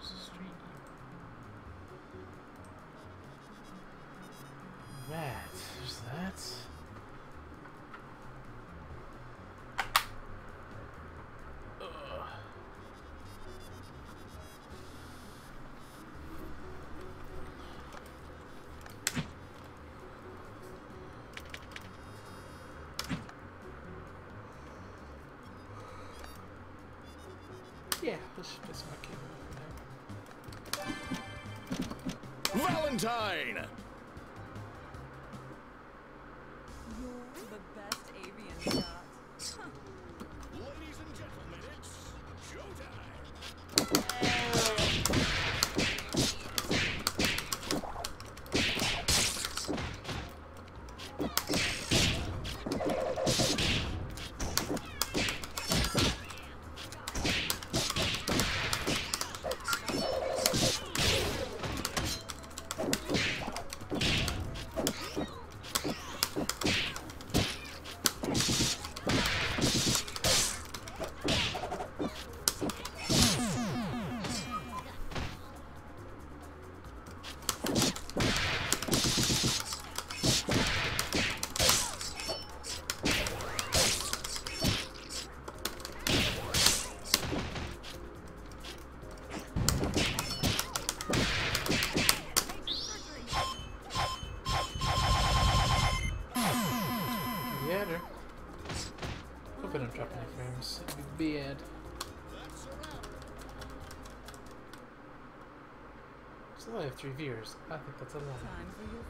There's a street. Right, there's that. Yeah, this should just my keyboard. Valentine! You're the best avian shot. Ladies and gentlemen, it's showtime! Hope I don't drop any frames. It'd be bad. Still, I have 3 viewers. I think that's a lot. Time for your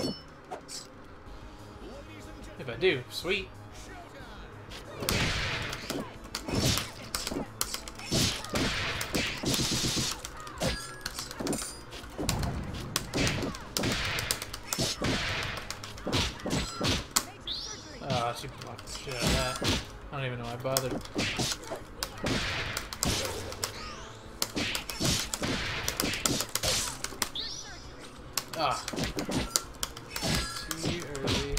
physical. If I do, sweet. She blocked the shit out of that. I don't even know why I bothered. Ah. Too early.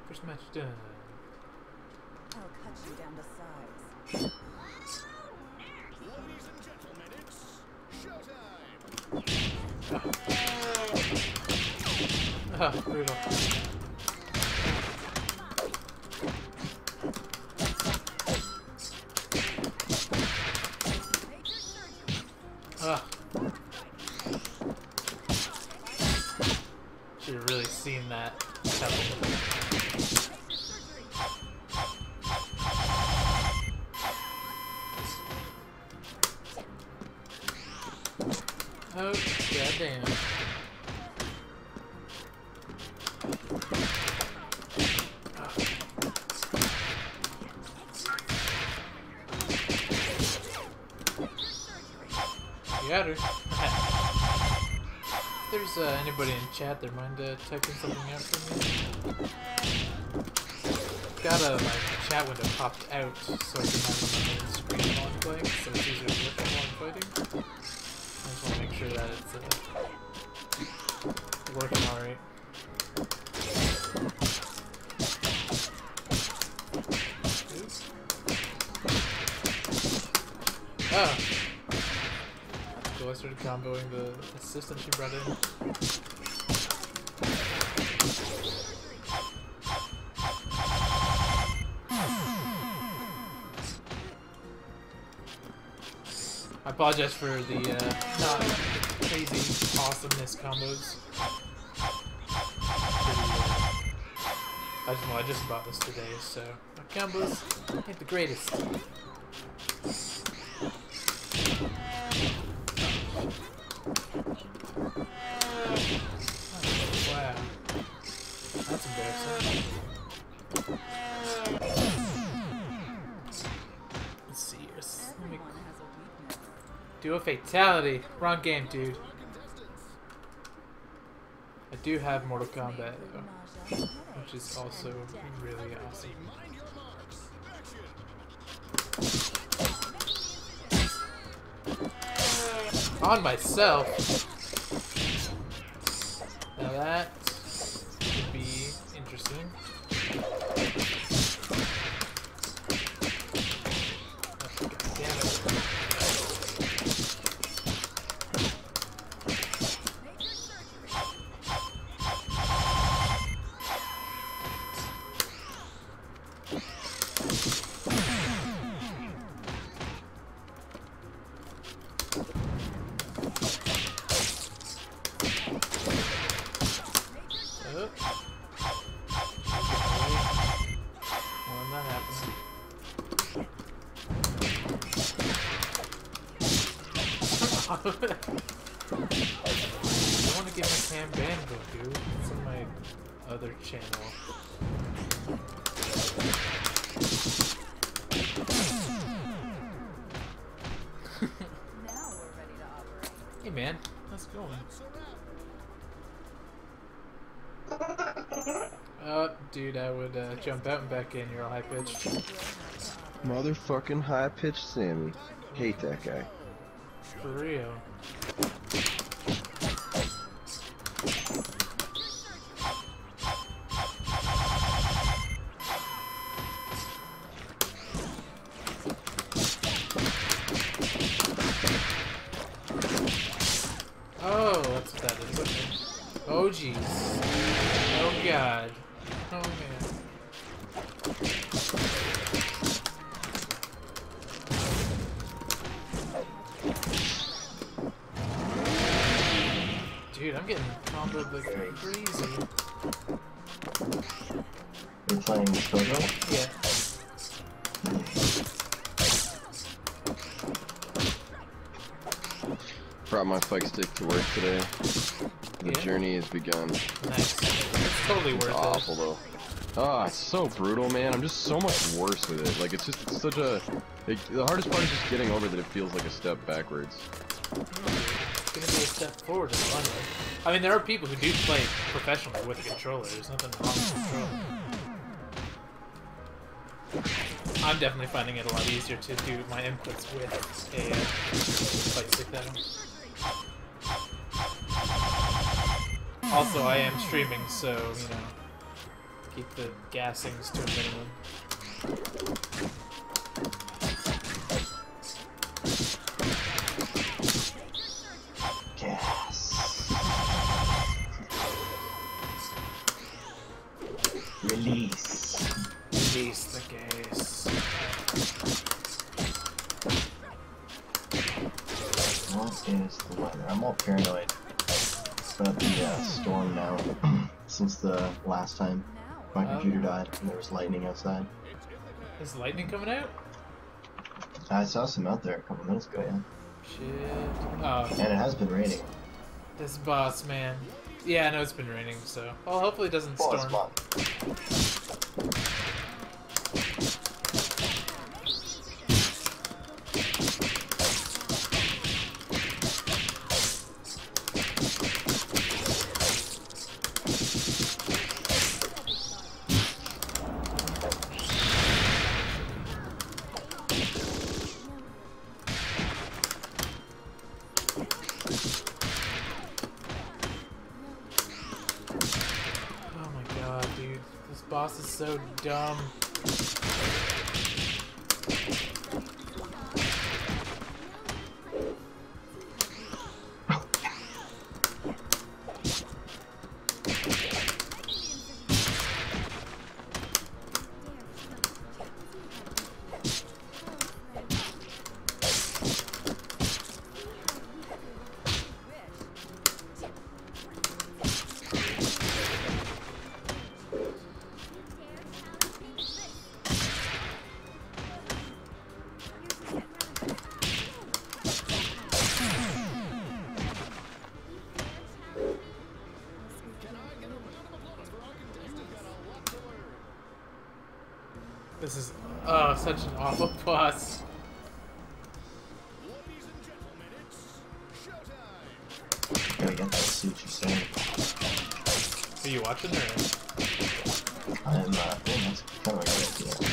First match done. I'll cut you down to size. Ladies and gentlemen, it's showtime! Ah, brutal. Ah. Should have really seen that happen. Oh, goddamn. You got her. If there's anybody in chat that mind typing something out for me? Got a chat window popped out so I can have it on the screen while I'm playing, so it's easier to look at while I'm fighting. I just want to make sure that it's working alright. Oh! So I started comboing the assistant she brought in. My apologize for the not crazy awesomeness combos. I just bought this today, so my combos ain't the greatest. Wow. That's embarrassing. Let's see here. Let me do a fatality. Wrong game, dude. I do have Mortal Kombat, though, which is also really awesome. On myself. Now that would be interesting. Oh, God damn it. I want to get my Cam Band book, dude. It's on my other channel. Now we're ready to operate. Hey man, how's it going? Dude, I would jump out and back in. You're all high pitched. Motherfucking high-pitched Sammy. Hate that guy. For real. Oh, that's what that is. Okay. Oh, jeez. Oh, God. Oh, man. Dude, I'm getting comboed like crazy. You're playing Skullgirls? Yeah. Brought my fight stick to work today. The Yeah? journey has begun. Nice. It's totally worth It's awful though. Ah, it's so brutal, man. I'm just so much worse with it. Like, it's such a... the hardest part is just getting over that it feels like a step backwards. It's gonna be a step forward in the long run. I mean, there are people who do play professionally with a controller. There's nothing wrong with the controller. I'm definitely finding it a lot easier to do my inputs with a fight stick though. Also, I am streaming, so, you know, keep the gassings to a minimum. Gas. Release. Release the gas. What is the weather? I'm all paranoid about the storm now. Since the last time my computer died and there was lightning outside. Is lightning coming out? I saw some out there a couple minutes ago, yeah. Shit. Oh, And it has been raining. this boss, man. Yeah, I know it's been raining, so... Well, hopefully it doesn't Oh, it's storm. fun. Oh my god, dude. This boss is so dumb. This is such an awful boss. Ladies and gentlemen, it's showtime. Gotta get that suit you're saying. Are you watching or? I'm, that's kind of a good idea.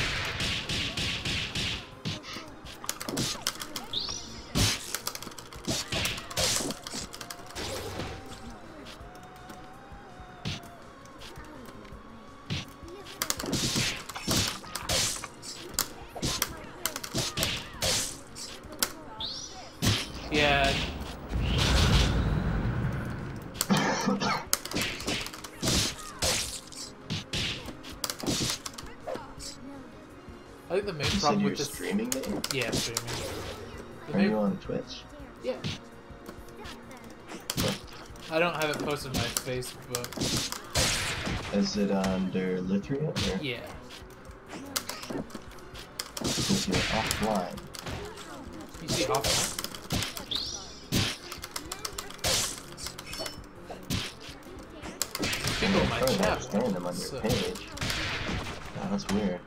Yeah. I think the main You said problem you're with this. streaming it? Yeah, I'm streaming. The Are main- you on Twitch? Yeah. I don't have it posted on my Facebook. Is it under Lithria or? Yeah. Because you're offline. You see offline? People in my I don't chat. understand them on your So- page. Oh, that's weird.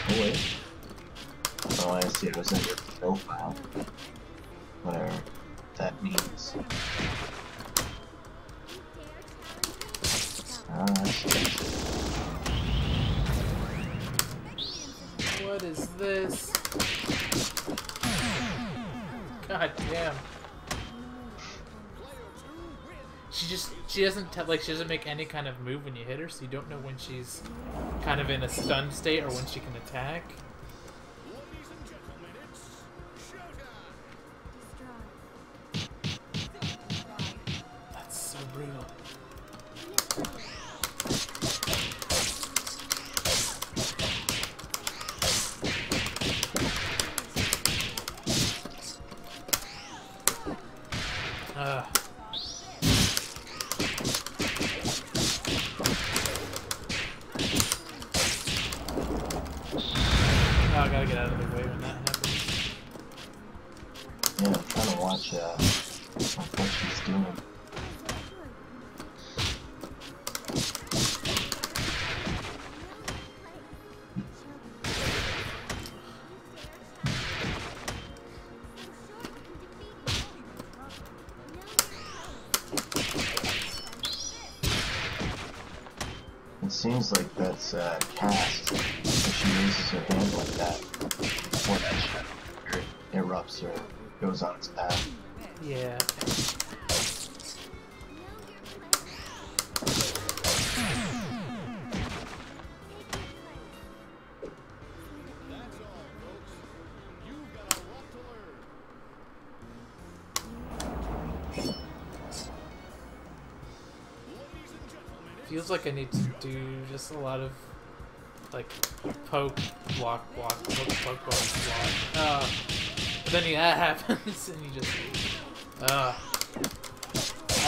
Oh wait. Oh, I see. It was in your profile. Whatever that means. Ah, I see. What is this? God damn. She doesn't make any kind of move when you hit her, so you don't know when she's kind of in a stunned state or when she can attack. Ladies and gentlemen, it's showtime. That's so brutal. Oh, I gotta get out of the way when that happens. Yeah, I'm trying to watch what she's doing. It seems like that's cast. If she raises her hand like that, before that shadow erupts or goes on its path. Yeah. That's all, folks. You've got a lot to learn. Ladies and gentlemen, it's Feels like I need to do just a lot of like poke, block, poke, block. But then that happens and you just I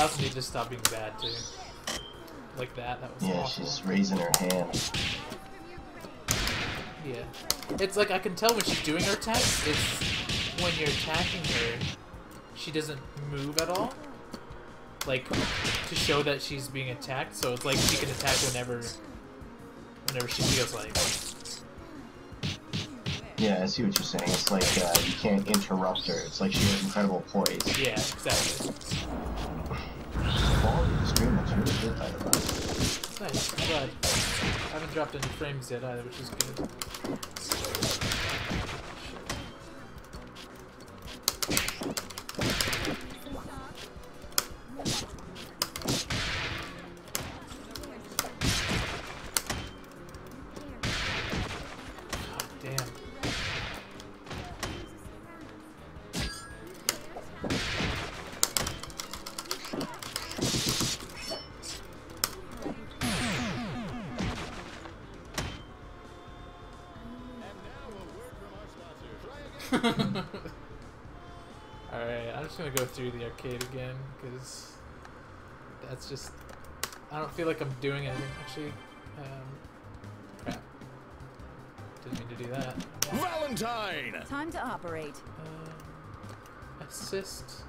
also need to stop being bad too. Like that was Yeah, awful. she's raising her hand. Yeah. It's like I can tell when she's doing her attacks, it's when you're attacking her, she doesn't move at all. Like, to show that she's being attacked, so it's like she can attack whenever she feels like. Yeah, I see what you're saying. It's like you can't interrupt her. It's like she has incredible poise. Yeah, exactly. The quality of the stream looks really good, by the way. Nice, but I haven't dropped any frames yet either, which is good. God damn. And now a word from our sponsor. Try again. Alright, I'm just gonna go through the arcade again, because that's just... I don't feel like I'm doing anything. Actually, crap. Didn't mean to do that. Valentine! Time to operate. Assist.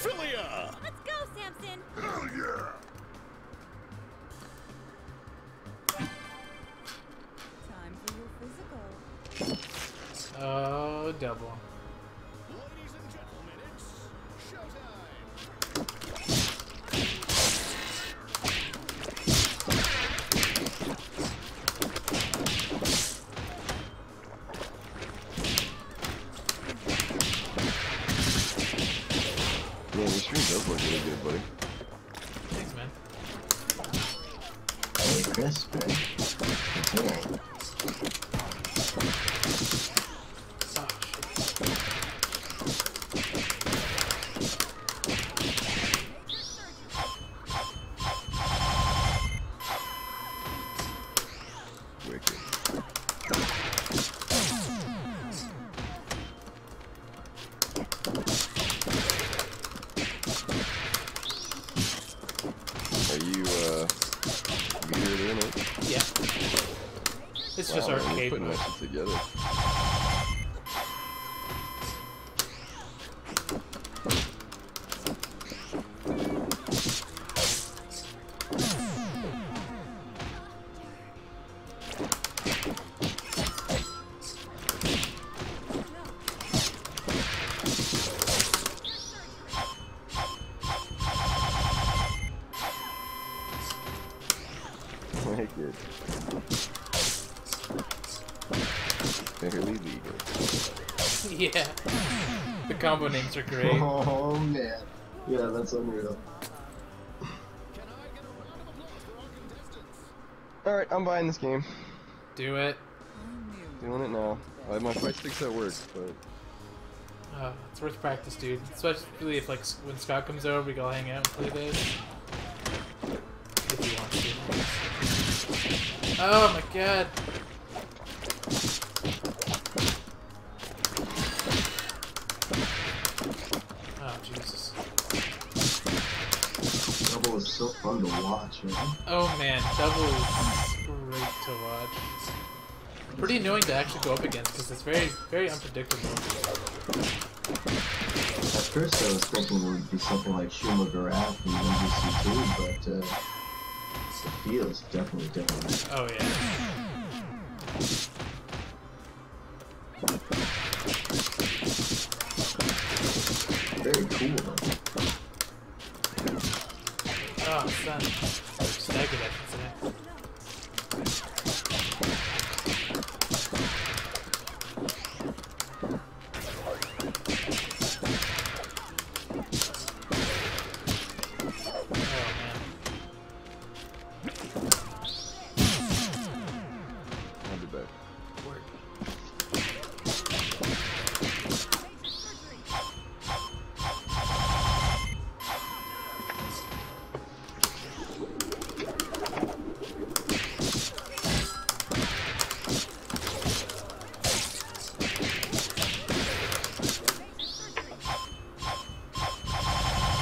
Philia! Let's go, Samson! Hell yeah! Time for your physical. Oh, double. Ladies and gentlemen, it's showtime! Man, your stream does look really good, buddy. Thanks, man. Hey, Chris, man. Continuing. Oh, shit. Wicked. Are you here doing it? Yeah. It's just Wow, man, you're arcade putting mode. that shit together. Wicked. Barely legal. Yeah. The combo names are great. Oh man. Yeah, that's unreal. Can I get a round of applause for our contestants? Alright, I'm buying this game. Do it. Doing it now. I have my fight sticks at work, but It's worth practice, dude. Especially if, like, when Scott comes over, we can all hang out and play this. If you want to. Oh my god. Oh, Jesus. Double is so fun to watch, man. Oh man, double is great to watch. Pretty annoying to actually go up against because it's very, very unpredictable. At first I was thinking it would be something like Shuma Garat from MGC2, but the feel is definitely different. Oh yeah. Very cool though. Oh, son. Staggered, I should say. Oh, man. I'll be back. Word.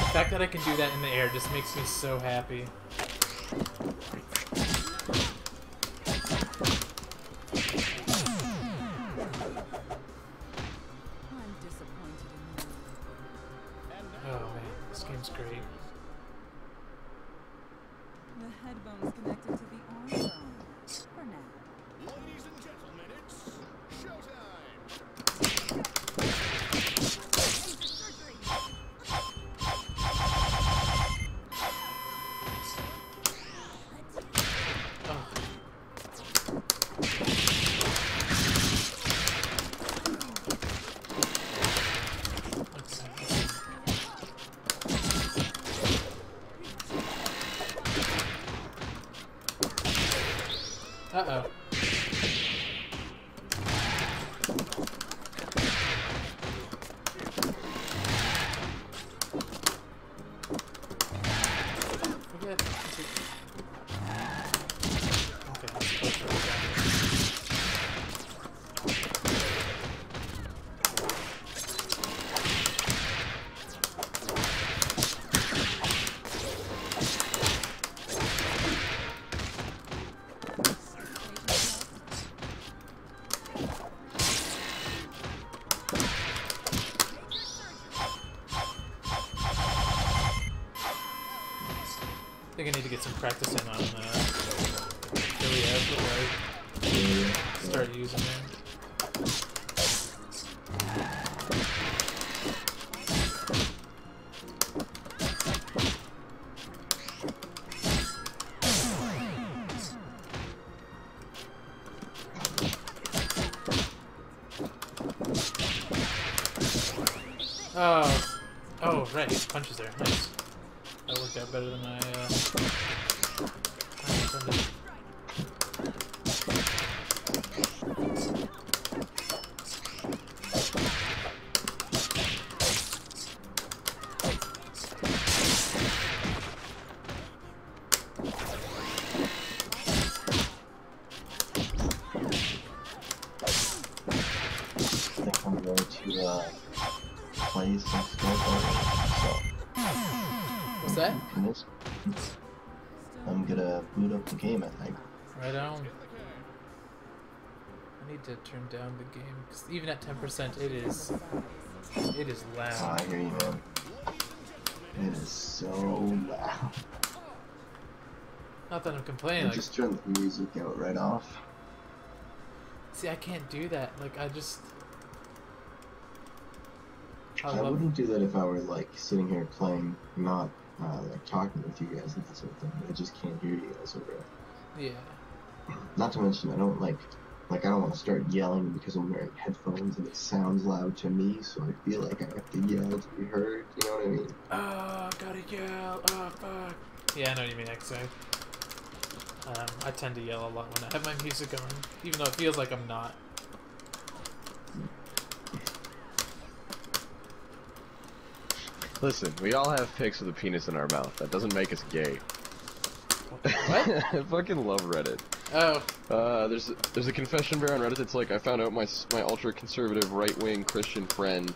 The fact that I can do that in the air just makes me so happy. I'm disappointed in you. Oh man, this game's great. The headbone's connected to the arm bone. For now. Ladies and gentlemen, it's showtime! Uh-oh. We're good. Okay, that's close to the think I need to get some practice in on Philly F before I start using it. Oh, right, punches there. Nice. That worked out better than I intended. I think I'm going to play some Skullgirls. What's that? I'm gonna boot up the game, I think. Right on. I need to turn down the game because even at 10%, it is Oh, loud. I hear you, man. It is so loud. Not that I'm complaining. I Like, just turned the music out right off. see, I can't do that. Like, I I wouldn't do that if I were like sitting here playing, not like talking with you guys and that sort of thing. I just can't hear you guys over it. Yeah. Not to mention, I don't like I don't want to start yelling because I'm wearing headphones and it sounds loud to me, so I feel like I have to yell to be heard. You know what I mean? Oh, gotta yell. Oh, fuck. Yeah, I know what you mean, actually. I tend to yell a lot when I have my music on, even though it feels like I'm not. Listen, we all have pics with a penis in our mouth. That doesn't make us gay. What? I fucking love Reddit. Oh. There's a confession bar on Reddit. It's like, I found out my ultra conservative right wing Christian friend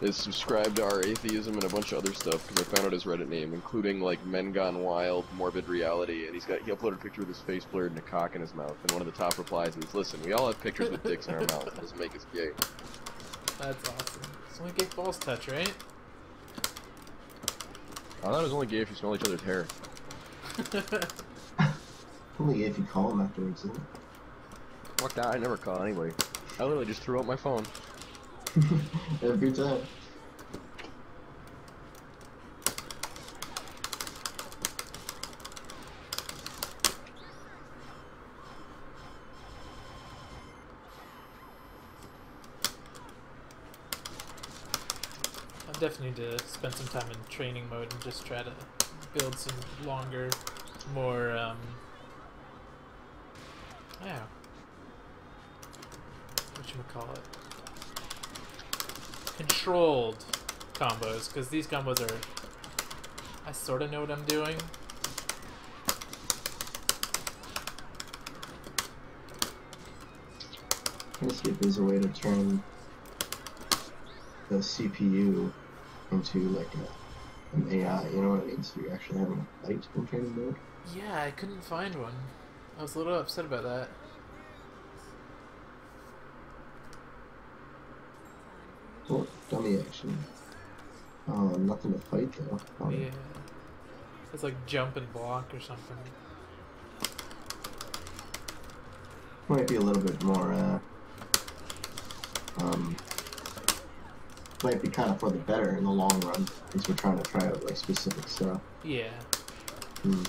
is subscribed to our atheism and a bunch of other stuff because I found out his Reddit name, including like Men Gone Wild, Morbid Reality, and he uploaded a picture with his face blurred and a cock in his mouth. And one of the top replies is, "Listen, we all have pictures with dicks in our mouth. That doesn't make us gay." That's awesome. It's only gay balls touch, right? I thought it was only gay if you smell each other's hair. Only if you call them afterwards, isn't it? Fuck that, I never call anyway. I literally just threw out my phone. Every time. I definitely need to spend some time in training mode and just try to build some longer, more, whatchamacallit, controlled combos, because these combos are, I sort of know what I'm doing. Trying to see if there's a way to turn the CPU into like an AI, you know what I mean? So you're actually having a fight in training mode. Yeah, I couldn't find one. I was a little upset about that. Oh, dummy action. Nothing to fight though. Yeah. It's like jump and block or something. Might be a little bit more, might be kind of for the better in the long run, since we're trying to try out like specific stuff. Yeah. Hmm.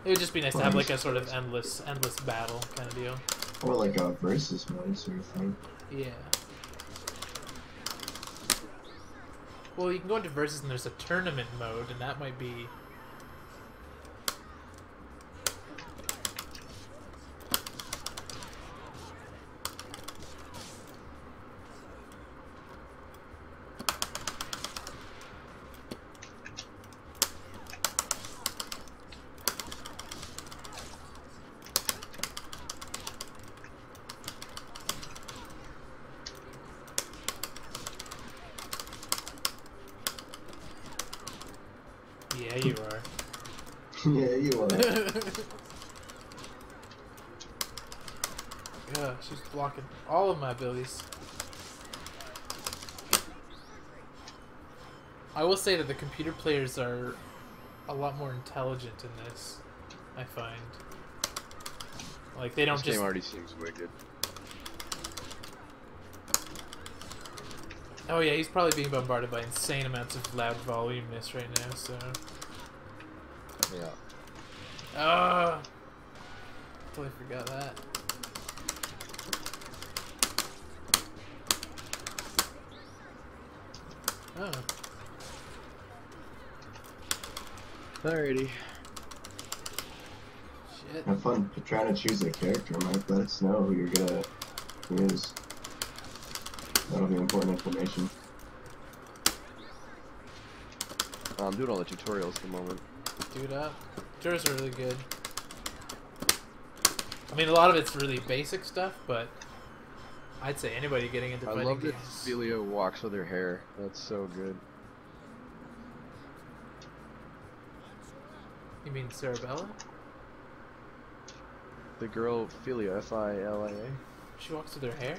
It would just be nice to have like a sort of endless battle kind of deal. Or like a versus mode sort of thing. Yeah. Well, you can go into versus and there's a tournament mode, and that might be... Yeah, you are. Yeah, you are. Yeah, she's blocking all of my abilities. I will say that the computer players are a lot more intelligent in this, I find. Like, they don't This just... game already seems wicked. Oh yeah, he's probably being bombarded by insane amounts of loud voluminous right now, so... Yeah. Ah! Totally forgot that. Oh. Alrighty. Shit. Have fun trying to choose a character, Mike. Let us know who you're gonna use. That'll be important information. I'm doing all the tutorials at the moment. Do it up. Tutorials are really good. I mean, a lot of it's really basic stuff, but I'd say anybody getting into I fighting love that games. Ophelia walks with her hair. That's so good. You mean Cerebella? The girl Ophelia, F-I-L-I-A. She walks with her hair?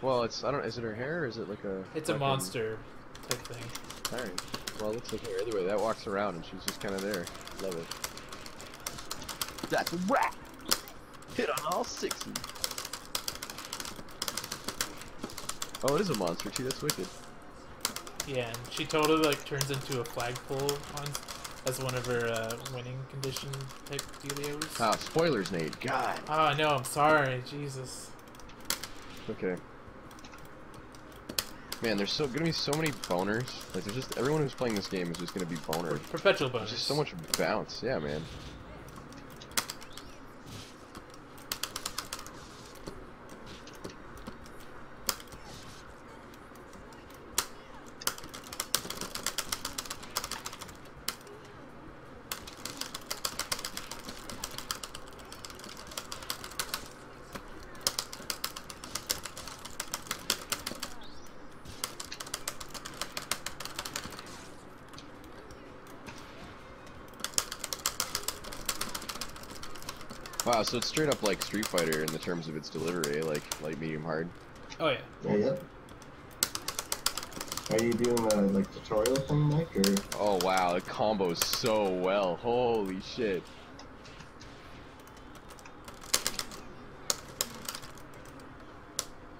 Well, it's, I don't, is it her hair or is it like a... It's a fucking- monster type thing. Alright. Well, it looks like her. Either way, that walks around and she's just kind of there. Love it. That's a wrap! Hit on all 60. Oh, it is a monster too, that's wicked. Yeah, and she totally like turns into a flagpole on as one of her winning condition type dealios. Ah, spoilers, Nate. God. Oh no, I'm sorry, Jesus. Okay. Man, there's gonna be so many boners. Like, there's just everyone who's playing this game is just gonna be boner. Perpetual There's bonus. just so much bounce. Yeah, man. Wow, so it's straight up like Street Fighter in the terms of its delivery, like light, medium, hard. Oh yeah. Yeah, yep. Are you doing the like tutorial thing, Mike, or? Oh wow, it combos so well. Holy shit.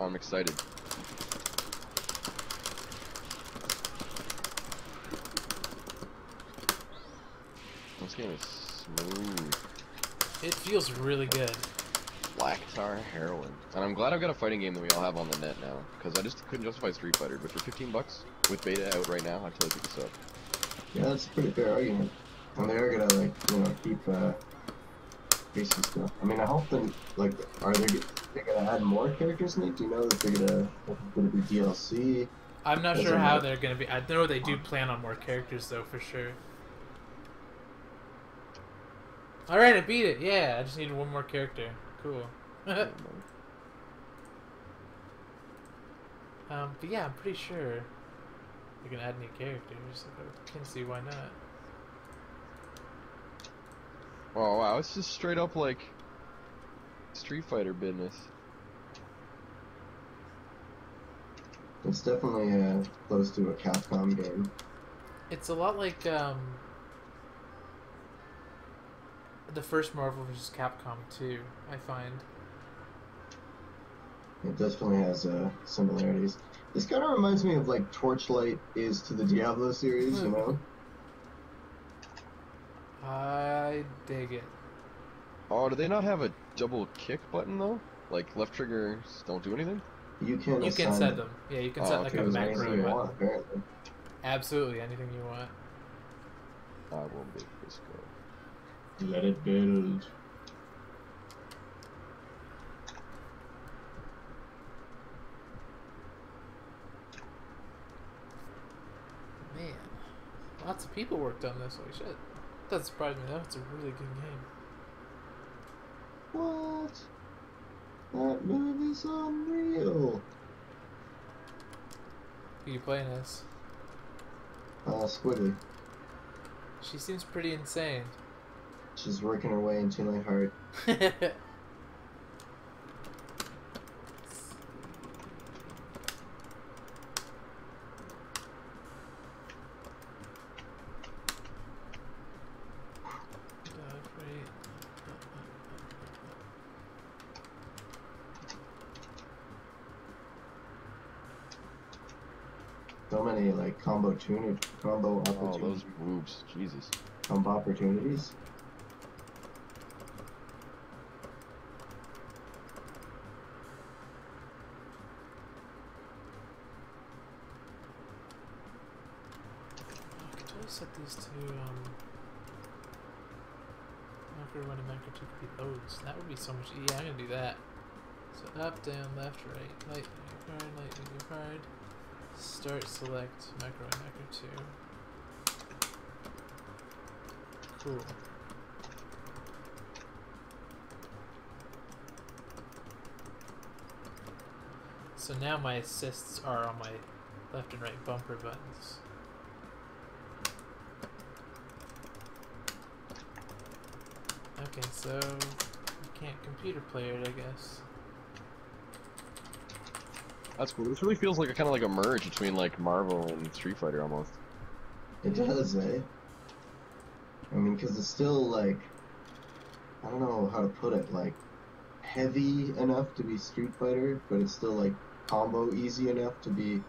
I'm excited. This game is smooth. It feels really good. Black Tar Heroin. And I'm glad I've got a fighting game that we all have on the net now, because I just couldn't justify Street Fighter, but for 15 bucks, with beta out right now, I'd totally pick this up. Yeah, that's a pretty fair argument. And they are gonna like, you know, keep increasing stuff. I mean, I hope them like, are they gonna add more characters in it? Do you know that they're gonna be DLC? I'm not Doesn't sure how matter. they're gonna be. I know they do plan on more characters though, for sure. Alright, I beat it. Yeah, I just needed one more character. Cool. But yeah, I'm pretty sure they're gonna add new characters. I can't see why not. Oh wow, it's just straight up like Street Fighter business. It's definitely close to a Capcom game. It's a lot like the first Marvel vs. Capcom 2, I find. It definitely has similarities. This kind of reminds me of like Torchlight is to the Diablo series, you know? I dig it. Oh, do they not have a double kick button though? Like left triggers don't do anything? You can You can assign set them. Yeah, you can Oh, set like okay, a it was macro anything you button. want, apparently. Absolutely, anything you want. I will make this go. Let it build. Man, lots of people worked on this. Holy shit. Doesn't surprise me though. It's a really good game. What? That movie's unreal. Who you playing as? Squiggly. She seems pretty insane. She's working her way into my heart. any like combo Oh, opportunities. those boobs. Jesus. Combo opportunities. I could totally set these to macro 1 and macro 2 could be loads. That would be so much. Yeah, I'm gonna do that. So up, down, left, right, light medium hard. Start, select, macro 1, macro 2. Cool. So now my assists are on my left and right bumper buttons. Okay, so you can't computer play it, I guess. That's cool. This really feels like kind of like a merge between like Marvel and Street Fighter almost. It does, eh? I mean, because it's still like, I don't know how to put it, like heavy enough to be Street Fighter, but it's still like combo easy enough to be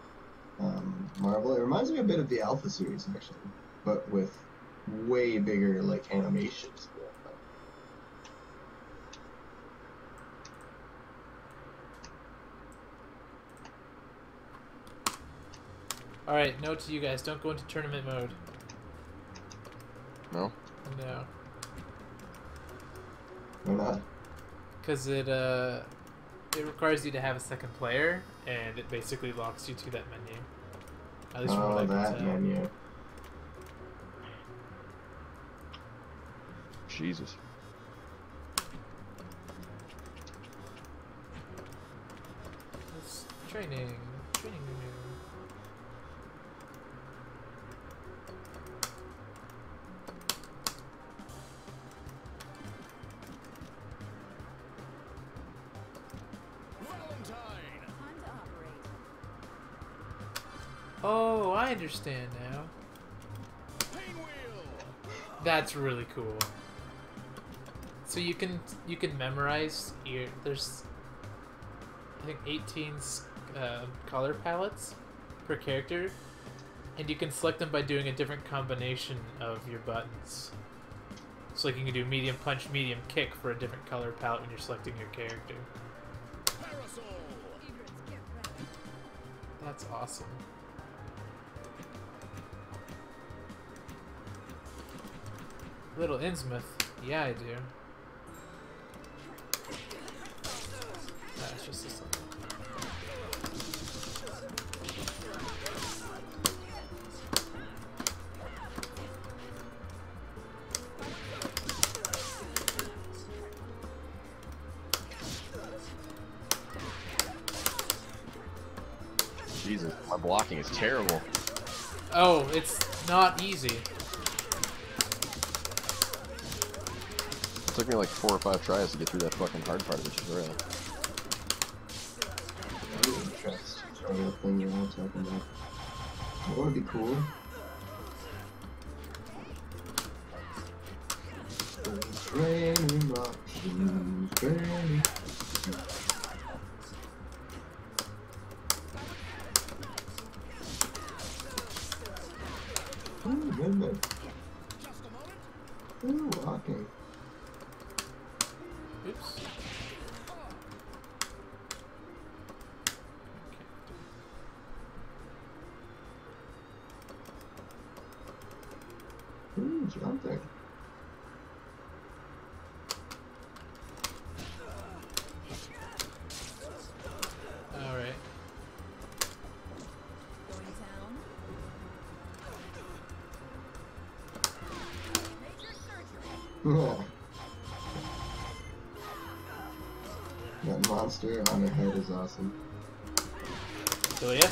Marvel. It reminds me a bit of the Alpha series actually, but with way bigger like animations. Alright, note to you guys, don't go into tournament mode. No? No. Why not? Because it requires you to have a second player, and it basically locks you to that menu. At least from what I can that tell. menu. Jesus. It's training menu. Valentine! Time to operate. Oh, I understand now. Pinwheel! That's really cool. So you can memorize there's I think 18 color palettes per character, and you can select them by doing a different combination of your buttons. So like you can do medium punch, medium kick for a different color palette when you're selecting your character. Parasol! Egrets, get ready. That's awesome. Little Innsmouth, yeah I do. That's just this one. Jesus, my blocking is terrible. Oh, it's not easy. It took me like 4 or 5 tries to get through that fucking hard part of the tutorial. Trust. Tutorial thing you're all talking about. That would be cool. Training options, training. Ooh, movement. Just a moment. Ooh, walking. Oops. Ooh, jumping. Alright. Going down. Major surgery. That monster on her head is awesome. So yeah.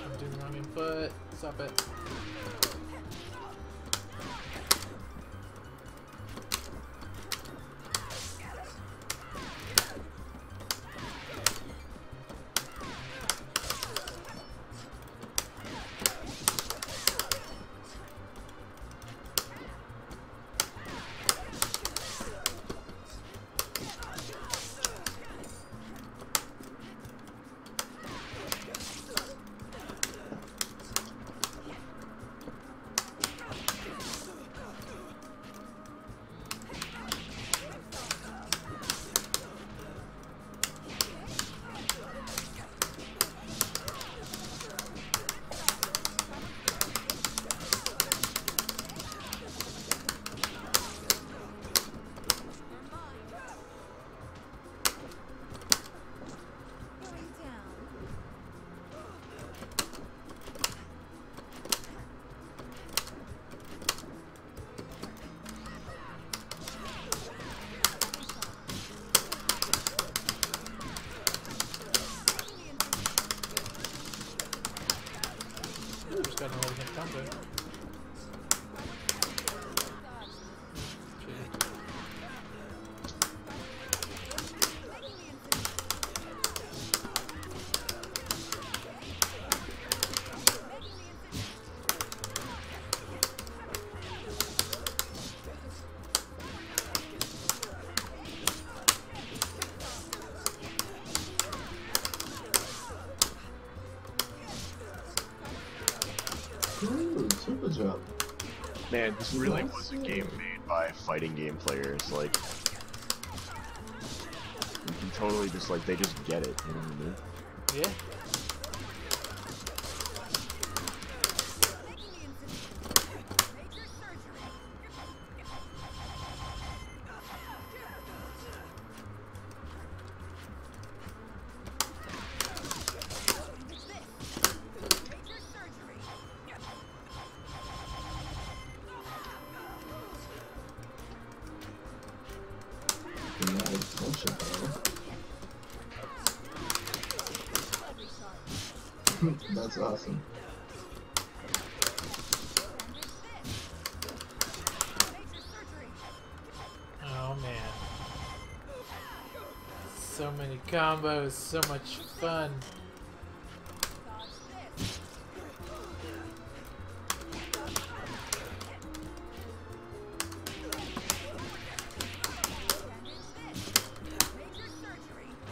I'm doing wrong input. Stop it. Just got another hit combo. Ooh, super jump. Man, this really was a game made by fighting game players. Like, you can totally just like they just get it. You know what I mean? Yeah. Nice punch it, bro. That's awesome. Oh man. So many combos, so much fun.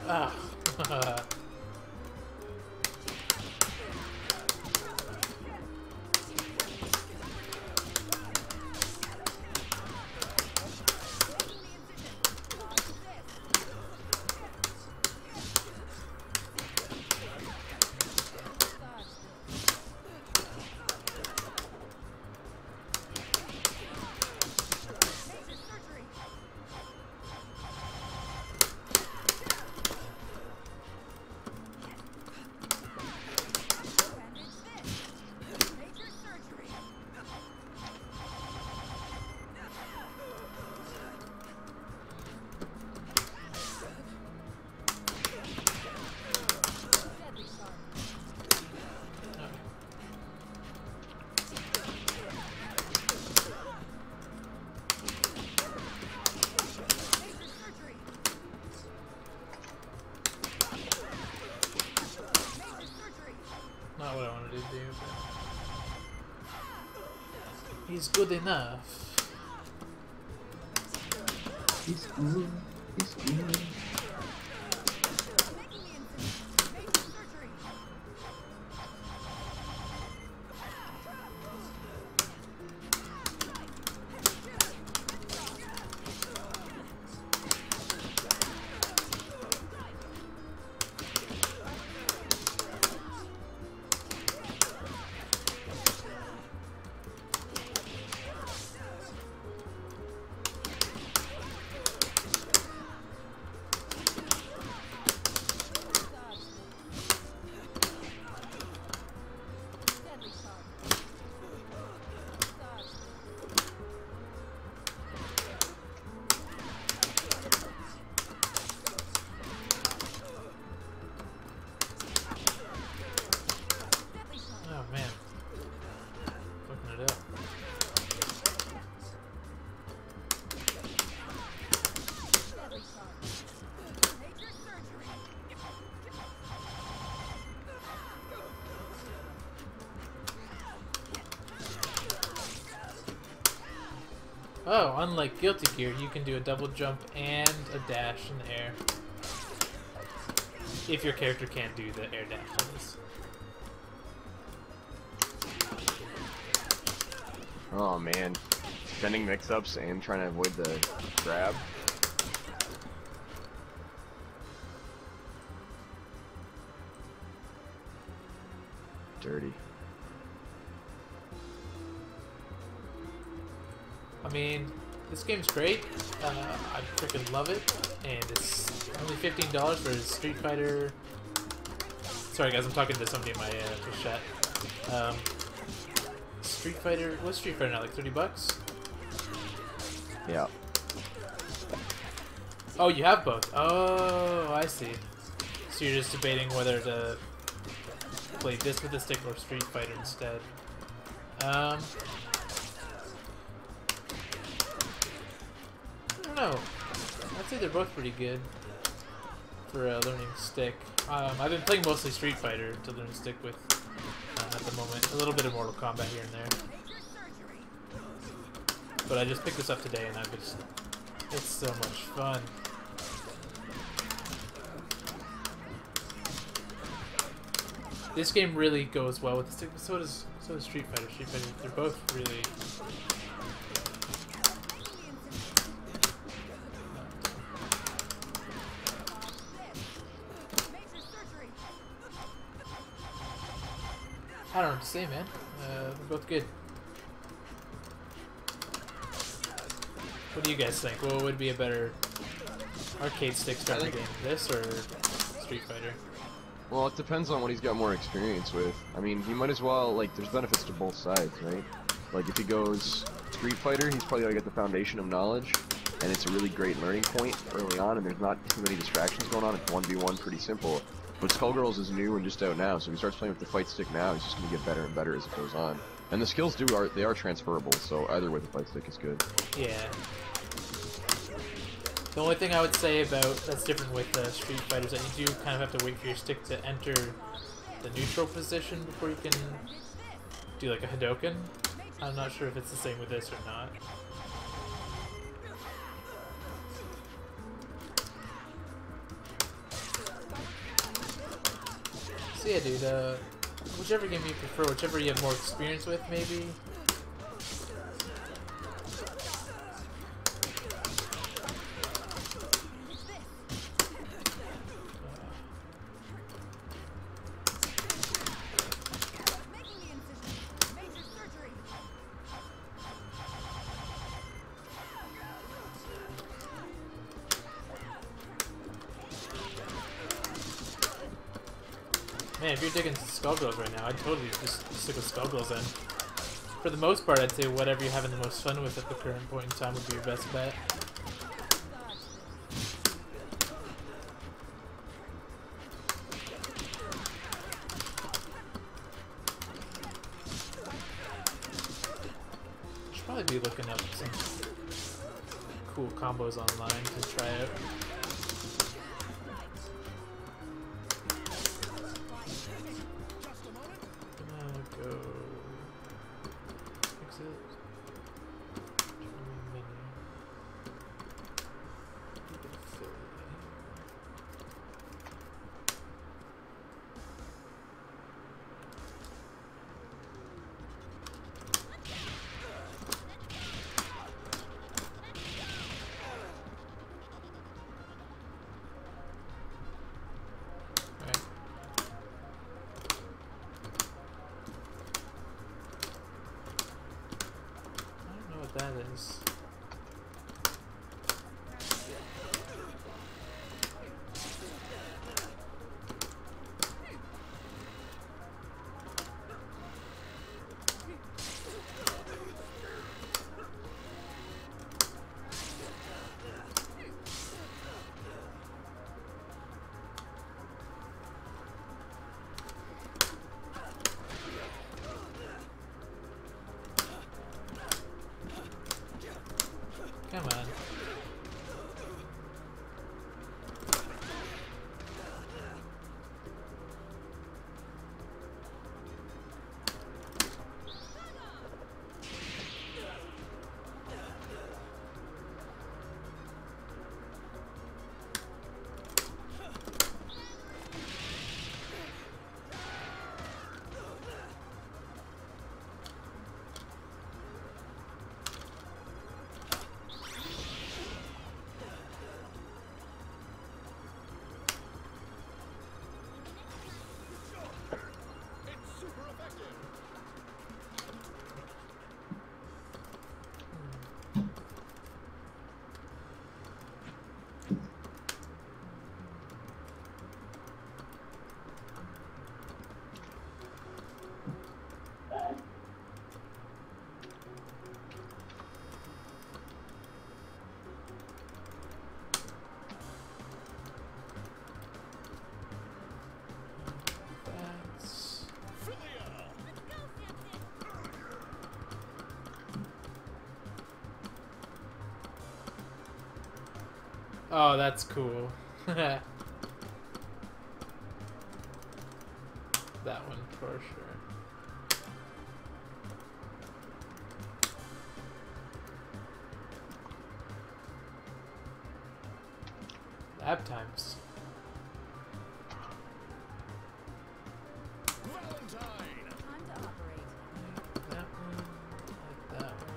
Ah. Not what I wanted to do, but he's good enough. He's cool. He's cool. Oh man. Fucking it up. Oh, unlike Guilty Gear, you can do a double jump and a dash in the air. If your character can't do the air dash, that is. Oh man, sending mix-ups and trying to avoid the grab. Dirty. I mean, this game's great. I freaking love it, and it's only $15 for Street Fighter. Sorry guys, I'm talking to somebody in my Twitch chat. Street Fighter. What's Street Fighter now? Like $30? Yeah. Oh, you have both. Oh, I see. So you're just debating whether to play this with a stick or Street Fighter instead. I don't know. I'd say they're both pretty good for learning stick. I've been playing mostly Street Fighter to learn stick with at the moment. A little bit of Mortal Kombat here and there. But I just picked this up today and I've just... It's so much fun. This game really goes well with the stick, but so does Street Fighter. Street Fighter, they're both really... I don't know what to say, man. They're both good. What do you guys think? What would be a better arcade stick starter game? This or Street Fighter? Well, it depends on what he's got more experience with. I mean, he might as well, like, there's benefits to both sides, right? Like, if he goes Street Fighter, he's probably gonna get the foundation of knowledge, and it's a really great learning point early on, and there's not too many distractions going on. It's 1v1, pretty simple. But Skullgirls is new and just out now, so if he starts playing with the fight stick now, he's just gonna get better and better as it goes on. And the skills they are transferable, so either way the fight stick is good. Yeah. The only thing I would say about that's different with Street Fighter is that you do kind of have to wait for your stick to enter the neutral position before you can do like a Hadoken. I'm not sure if it's the same with this or not. So yeah, dude, whichever game you prefer, whichever you have more experience with, maybe. Man, if you're digging Skullgirls right now, I'd totally just stick with Skullgirls then. For the most part, I'd say whatever you're having the most fun with at the current point in time would be your best bet. Should probably be looking up some cool combos online to try out. That is. Oh, that's cool. That one for sure. Lab times. Valentine. Time to operate. Like that one. Like that one.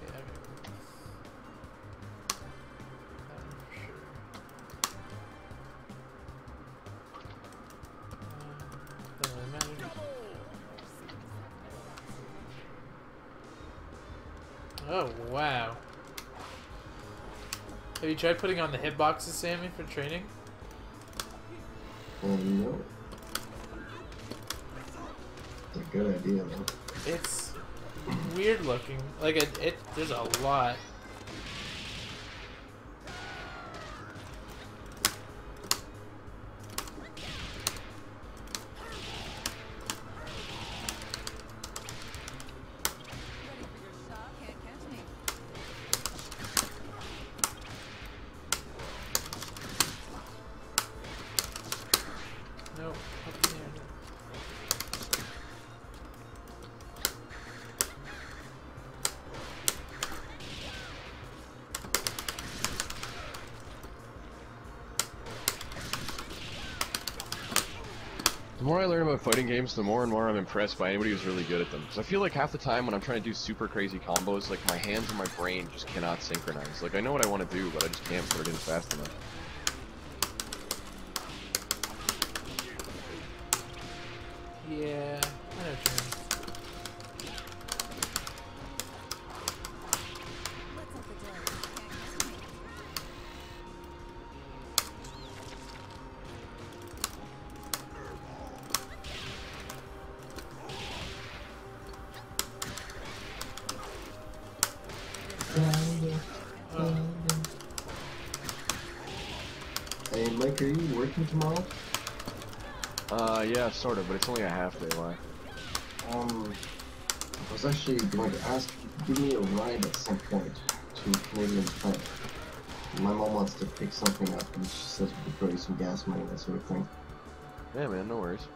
Yeah, I gotta go with that one for sure. Doesn't really matter. Oh, wow. Have you tried putting on the hitboxes, Sammy, for training? No. It's a good idea, though. It's weird looking. Like, there's a lot. Ready for your shot? Can't catch me. No, up in there. The more I learn about fighting games, the more and more I'm impressed by anybody who's really good at them. Because I feel like half the time when I'm trying to do super crazy combos, like my hands and my brain just cannot synchronize. Like I know what I want to do, but I just can't put it in fast enough. Yeah, I know what you mean. Let's up the dough. Can't catch me. Hey, Mike, are you working tomorrow? Yeah, sort of, but it's only a half day. Why? I was actually going to ask if you could give me a ride at some point to Canadian Plant. My mom wants to pick something up, and she says we could throw you some gas money, that sort of thing. Yeah, man, no worries.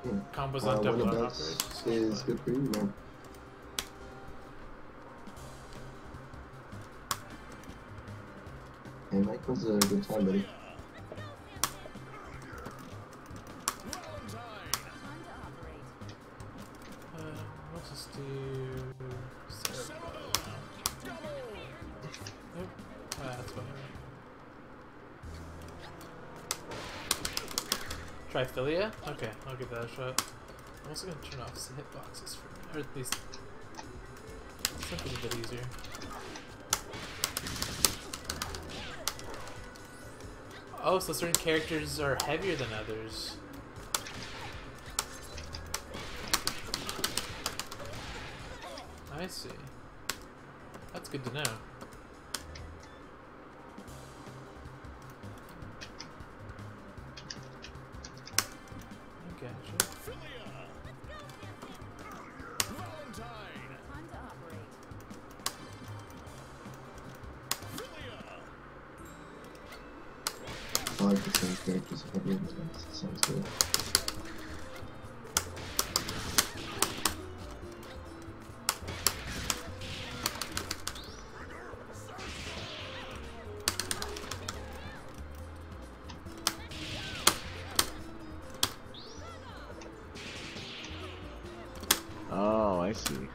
Okay. Combos on double arm Whenabouts operations. is good for you, man. Hey, Mike, was a good time, buddy. Valentine. Time to operate. Let's just do Cerebro. Nope. That's fine. Triphilia? Okay, I'll give that a shot. I'm also gonna turn off some hitboxes for me, or at least something a bit easier. Oh, so certain characters are heavier than others. I see. That's good to know. I gotcha. Philia. Valentine. Time to operate. Philia. I like the same characters if I did this. Sounds good. Oh, I see.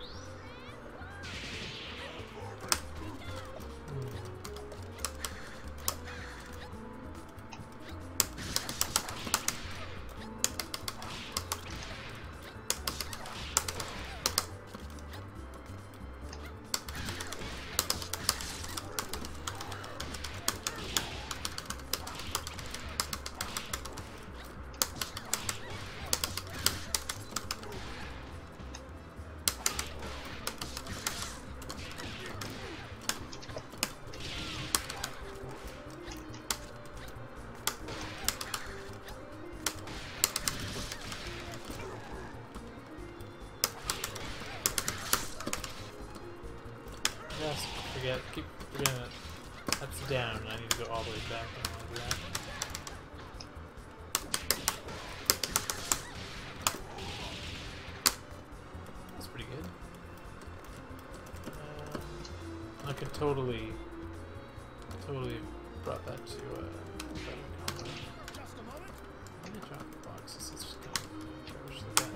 around and I need to go all the way back. I don't want to do that. That's pretty good. I could totally brought that to better combo. Just a moment. Let me drop the boxes. It's just kind of garbage like that.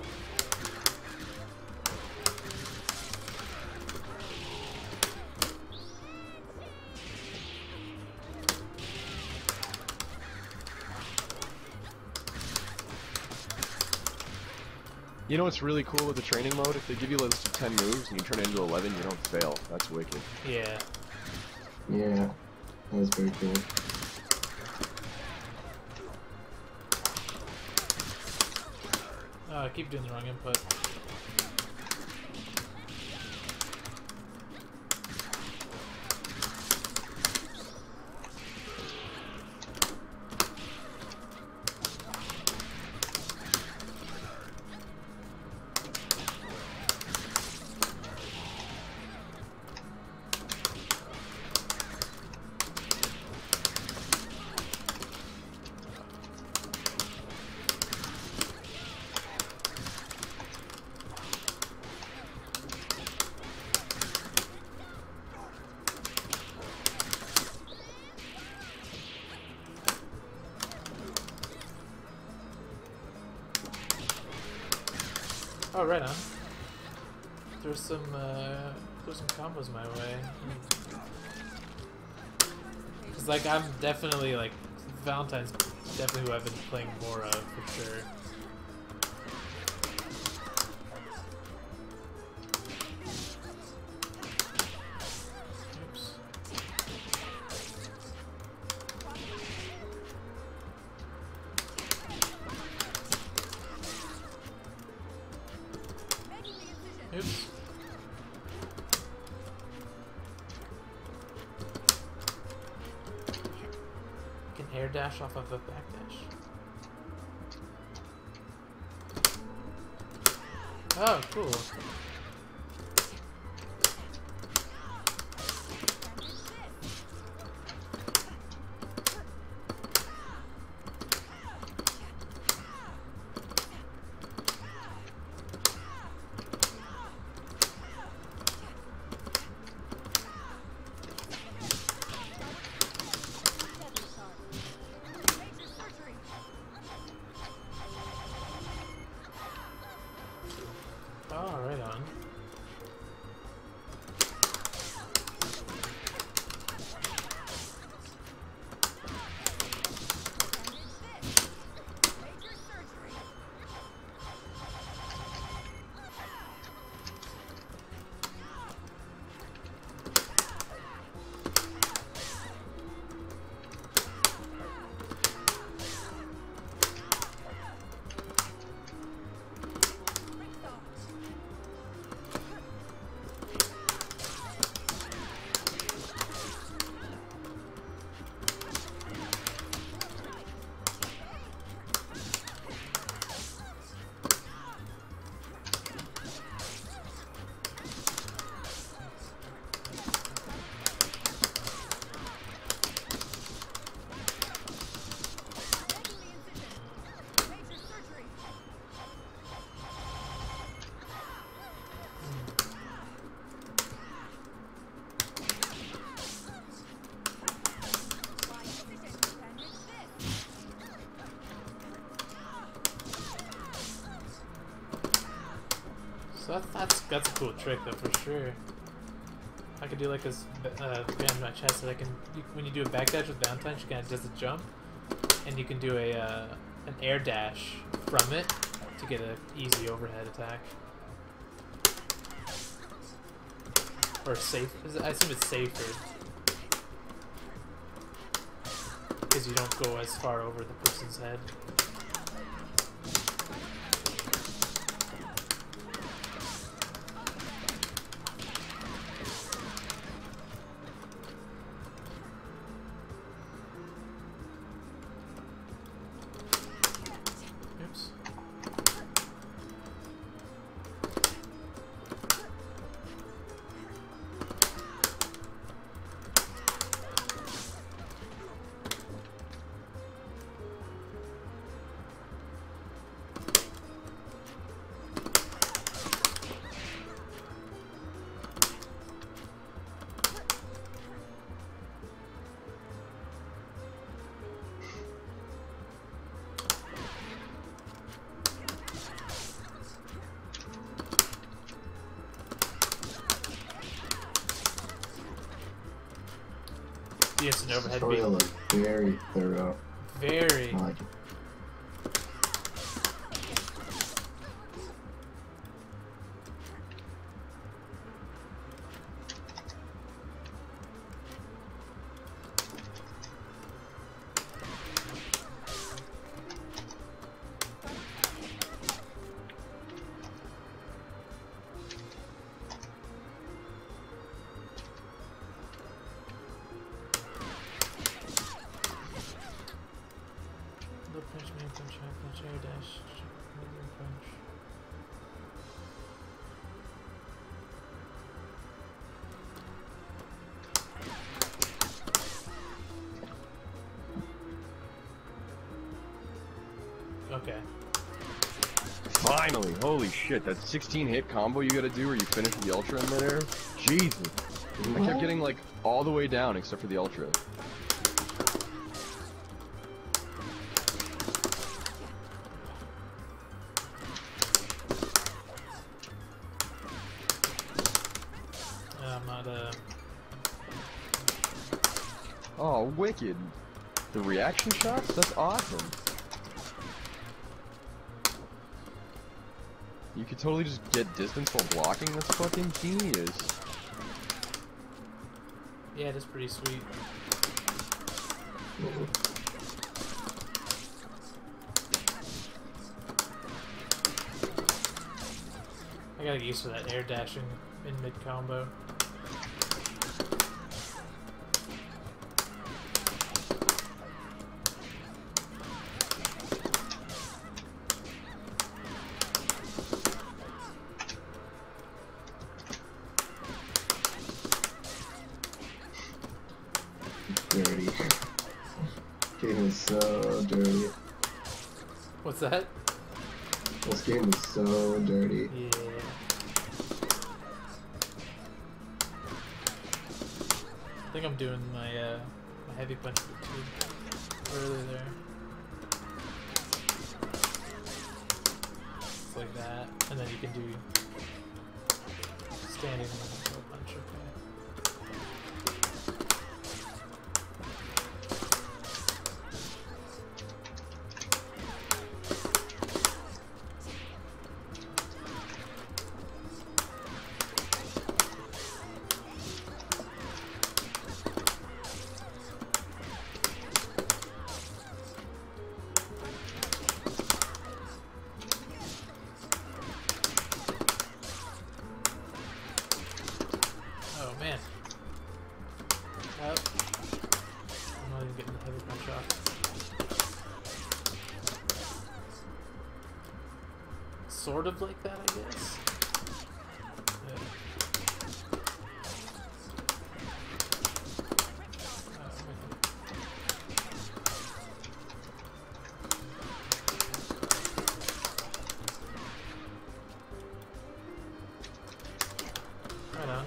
You know what's really cool with the training mode? If they give you a list of 10 moves and you turn it into 11, you don't fail. That's wicked. Yeah. Yeah, that was very cool. I keep doing the wrong input. Oh, right on. There's some combos my way. Cause like I'm definitely like Valentine's definitely who I've been playing more of for sure. Oops. Oops. Can air dash off of a backdash. Oh, cool. Oh, right on. So that's a cool trick though for sure. I could do like this behind my chest that I can when you do a backdash with Valentine, she kind of does a jump, and you can do a an air dash from it to get an easy overhead attack. Or safe. I assume it's safer because you don't go as far over the person's head. Oops. instant overhead Tutorial beat. looked very thorough. Very. I like it. Low punch, main punch, high punch, air dash, medium punch. Okay. Finally! Holy shit, that 16 hit combo you gotta do where you finish the ultra in midair? Jesus! I kept getting like all the way down except for the ultra. I'm not, Oh, wicked! The reaction shots? That's awesome! You could totally just get distance while blocking, that's fucking genius. yeah, that's pretty sweet. I gotta get used to that air dashing in mid combo. Dirty. Game is so dirty. What's that? This game is so dirty. Yeah. I think I'm doing my my heavy punch too early there. It's like that, and then you can do standing low punch. Okay. Oh man. Well, I'm not even getting the heavy punch off. Sort of like that, I guess. Yeah. Right on.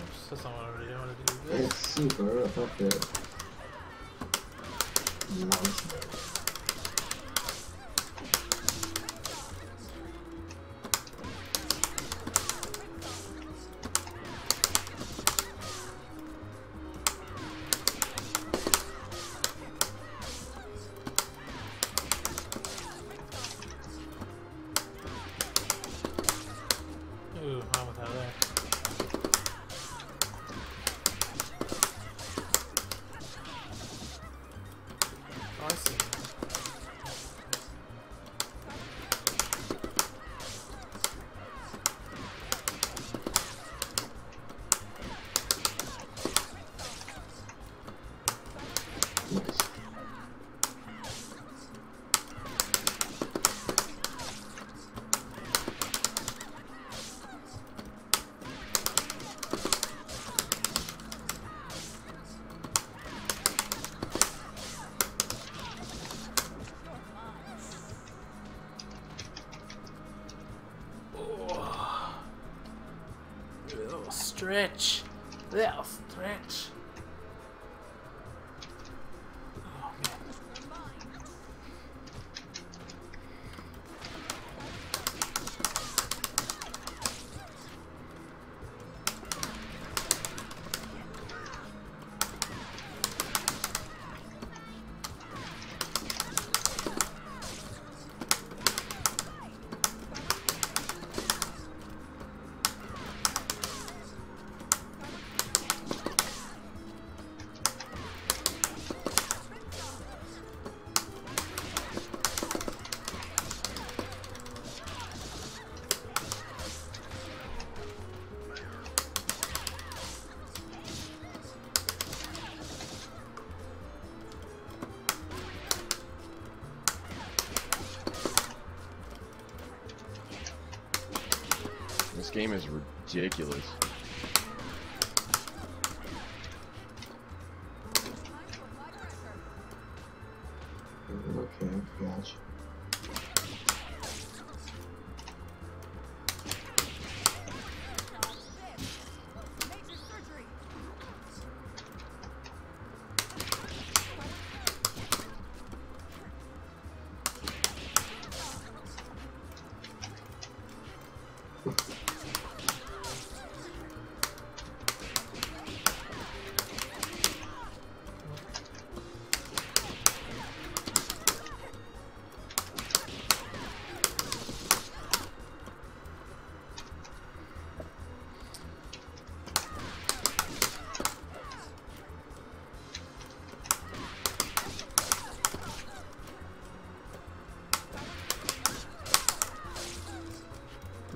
Oops, that's not what I really wanted to do. This. It's super rough up there. Nice. Ooh, I'm without that. Oh, I see. Nice. Oh. Little stretch. Little stretch. Oh man. game is ridiculous. Okay, gotcha.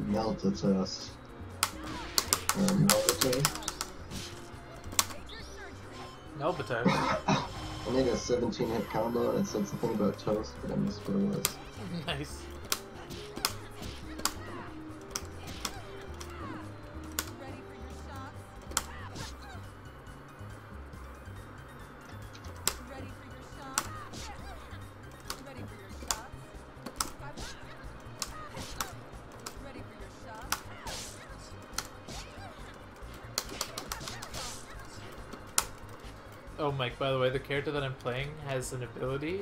Melt a toast. Or melt a toast. Melbato. I made a 17-hit combo and it said something about toast, but I missed what it was. Nice. Ready for your shots? Ready for your shots? Ready for your shots? Ready for your shots? Oh, Mike, by the way, the character that I'm playing has an ability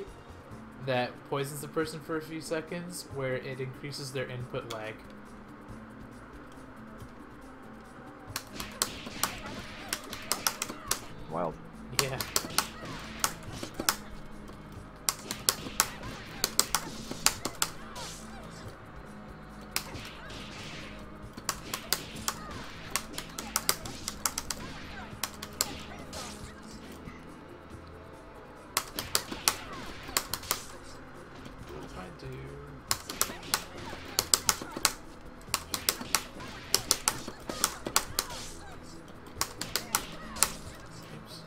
that poisons the person for a few seconds where it increases their input lag. Wild. Yeah. What do I do? Oops.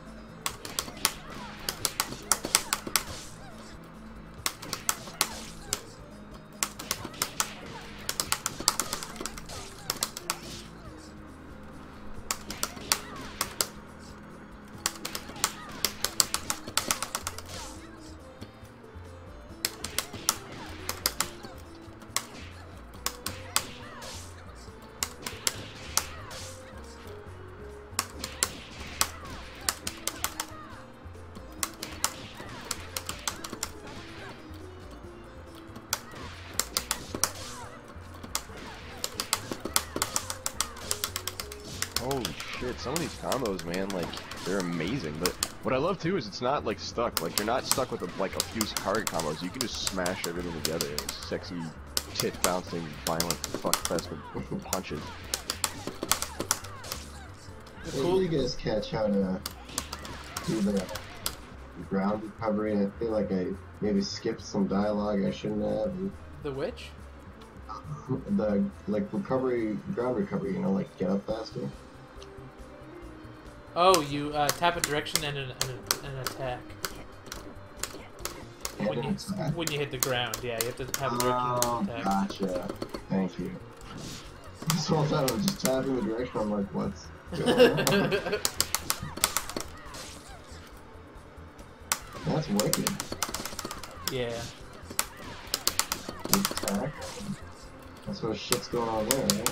Holy shit, some of these combos, man, like, they're amazing. But what I love too is it's not like stuck. Like, you're not stuck with like a few target combos. You can just smash everything together. It's sexy, tit bouncing, violent fuck fest with punches. Hey, did you guys catch how to do the ground recovery? I feel like I maybe skipped some dialogue I shouldn't have. The witch? The like recovery, ground recovery, you know, like get up faster. Oh, you tap a direction and an attack. And When you, it's that. when you hit the ground, yeah, you have to tap a direction Oh, and attack. gotcha. Thank you. This whole time I was just tapping the direction. I'm like, what's going on? That's wicked. Yeah. Attack. That's what shit's going on there, right?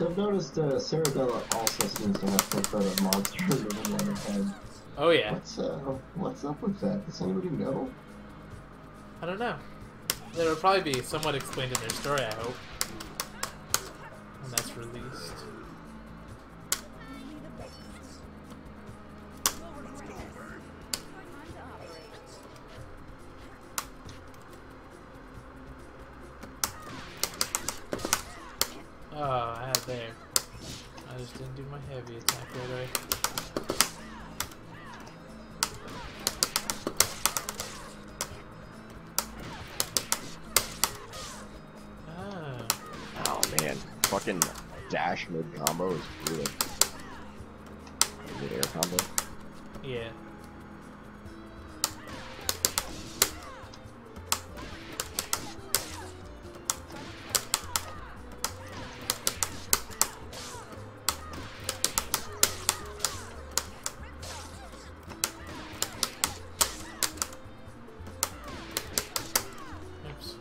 I've noticed Cerebella also seems to have some sort of monster living on her head. Oh yeah. What's up with that? Does anybody know? I don't know. It'll probably be somewhat explained in their story, I hope. gets released. Oh, I had there. I just didn't do my heavy attack right away. Oh man, fucking dash mid combo is really mid air combo. Yeah. Oops.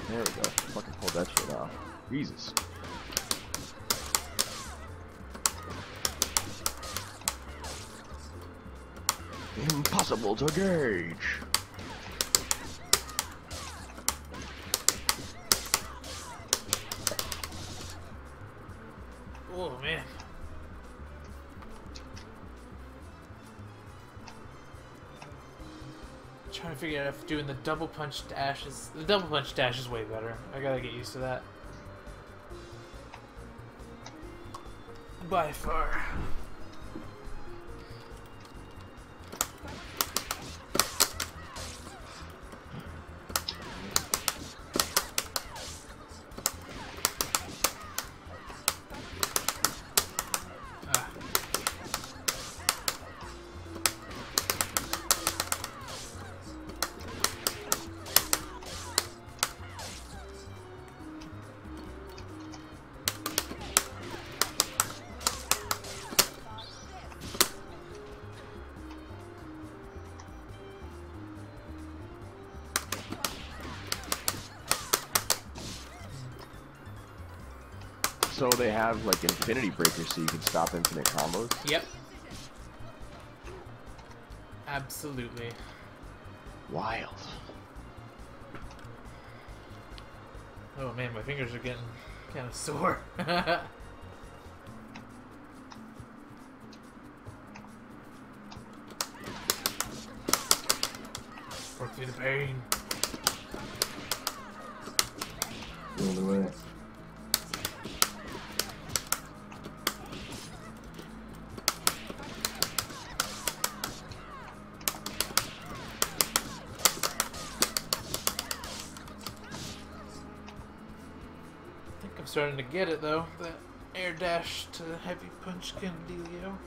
There we go. Fucking pulled that shit off. Jesus. Impossible to gauge. Oh man. Trying to figure out if doing the double punch dash is way better. I gotta get used to that. By far. Ah. So they have like infinity breakers so you can stop infinite combos? Yep. Absolutely. Wild. Oh man, my fingers are getting kind of sore. Work through the pain. The other way. I think I'm starting to get it though. That air dash to heavy punch can dealio.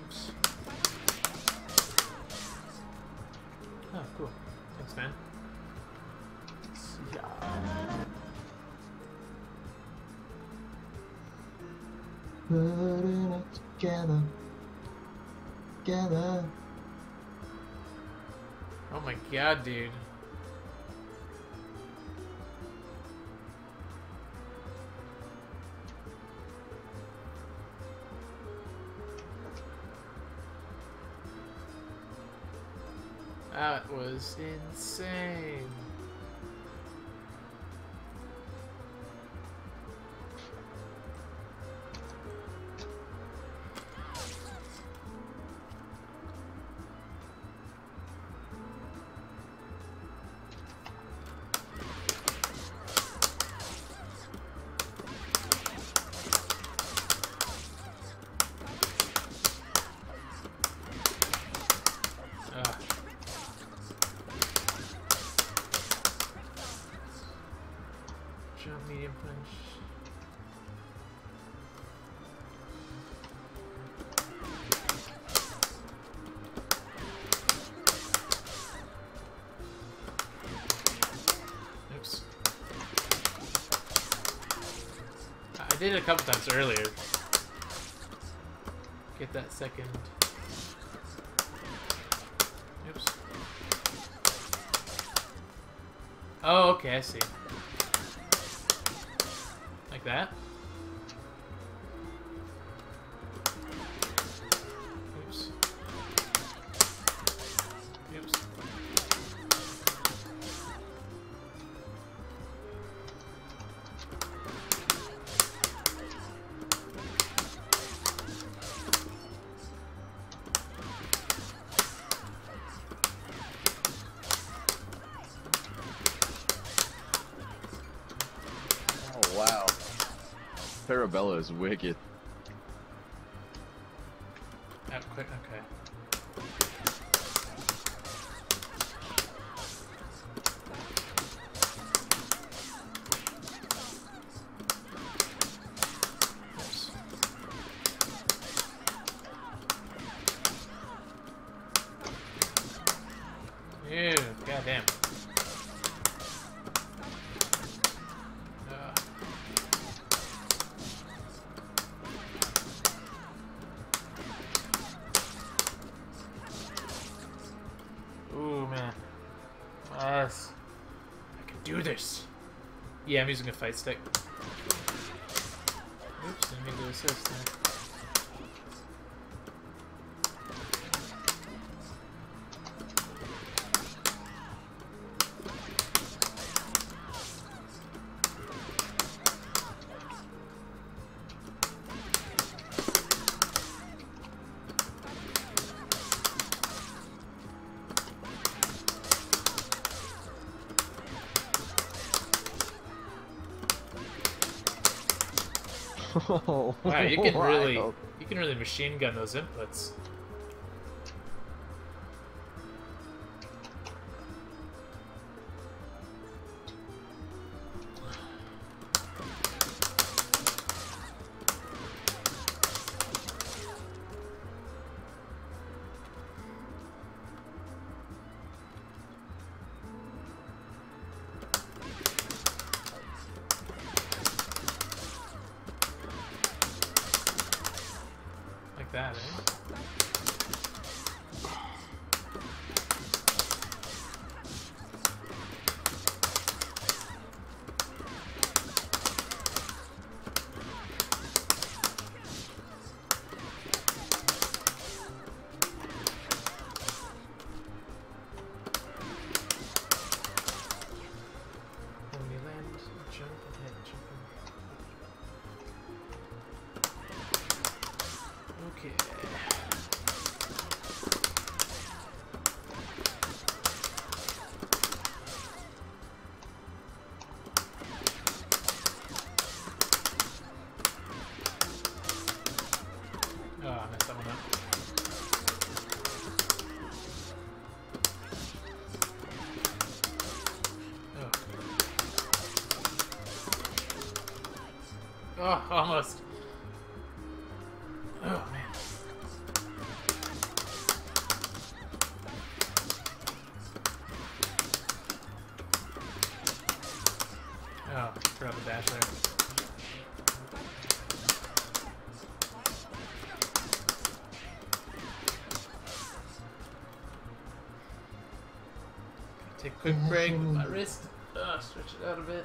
Oops. Oh, cool. Thanks, man. Putting it together. Together. Oh my god, dude. That was insane. Jump, medium punch. Oops. I did it a couple times earlier. Get that second. Oops. Oh, okay, I see. Like that. Oops. Oops. Oh wow. Parabella is wicked. Oh, quick, okay. Oops. Ew, goddamn. Ooh, man. Yes. I can do this. Yeah, I'm using a fight stick. Oops, didn't mean to assist there. Oh, Wow, you can really machine gun those inputs. Like that, eh? When you land, jump ahead, jump in. Okay. Oh, I messed that one up. Oh. Oh, almost. Oh, man. Oh, forgot the dash there. Take a quick break with my wrist. Stretch it out a bit.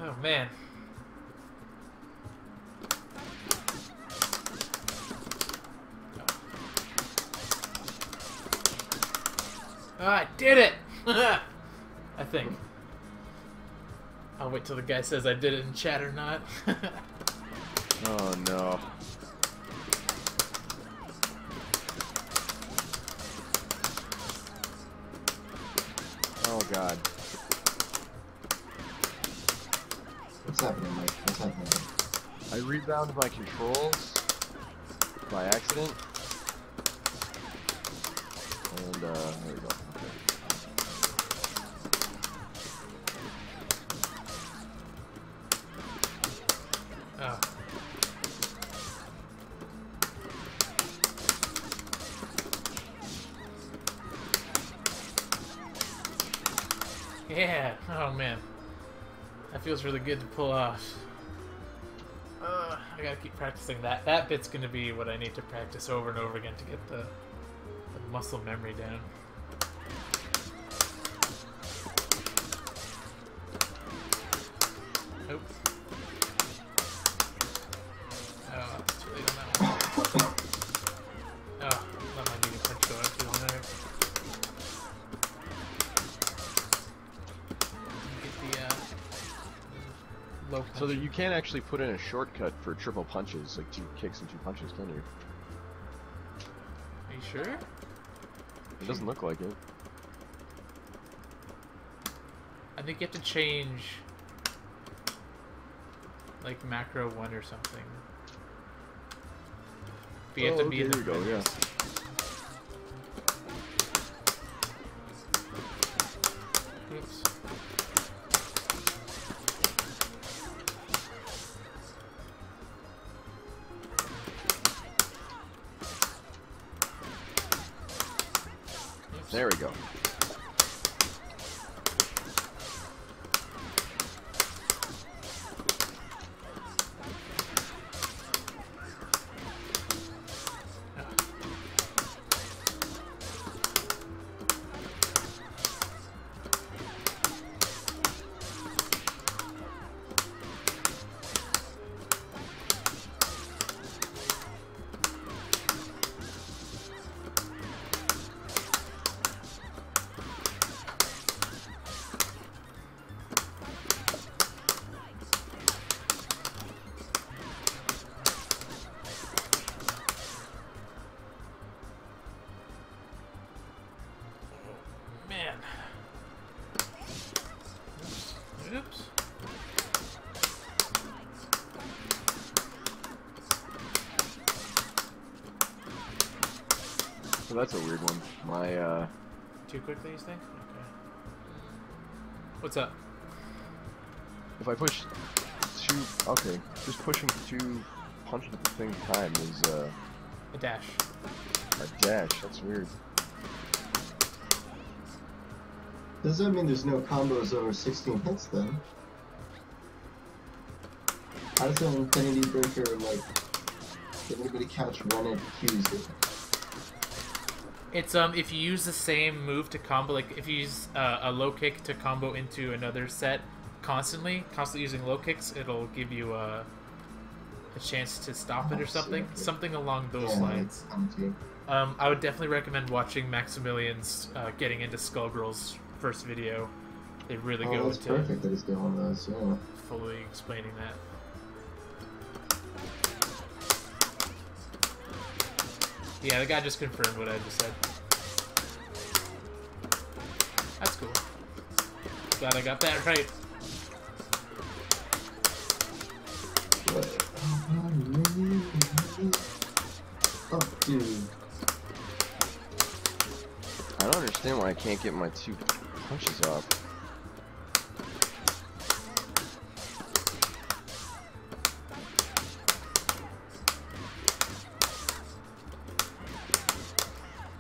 Oh, man. Oh, I did it! I think. I'll wait till the guy says I did it in chat or not. Oh no. Oh god. What's happening, Mike? What's happening? I rebounded my controls by accident. And there we go. Okay. Oh. Yeah. Oh man. That feels really good to pull off. I gotta keep practicing that. That bit's gonna be what I need to practice over and over again to get the muscle memory down. Oh. Low So that punch. you can't actually put in a shortcut for triple punches, like 2 kicks and 2 punches, can you? Are you sure? It doesn't look like it. I think you have to change like macro 1 or something. But you have to be in the here we go, yeah. Oops. There we go. Man. Oops. So that's a weird one. My, Too quickly, you think? Okay. What's up? if I push 2, okay, just pushing 2 punches at the same time is, A dash. a dash. That's weird. Does that mean there's no combos over 16 hits then? How does the Infinity Breaker, like, did anybody catch when it cues it? It's if you use the same move to combo, like if you use a low kick to combo into another set constantly using low kicks, it'll give you a chance to stop it or something, something along those lines. I would definitely recommend watching Maximilian's getting into Skullgirls first video. They really go that's into perfect that he's doing those, yeah. fully explaining that. Yeah, the guy just confirmed what I just said. That's cool. Glad I got that right. Oh, dude. I don't understand why I can't get my 2 punches off.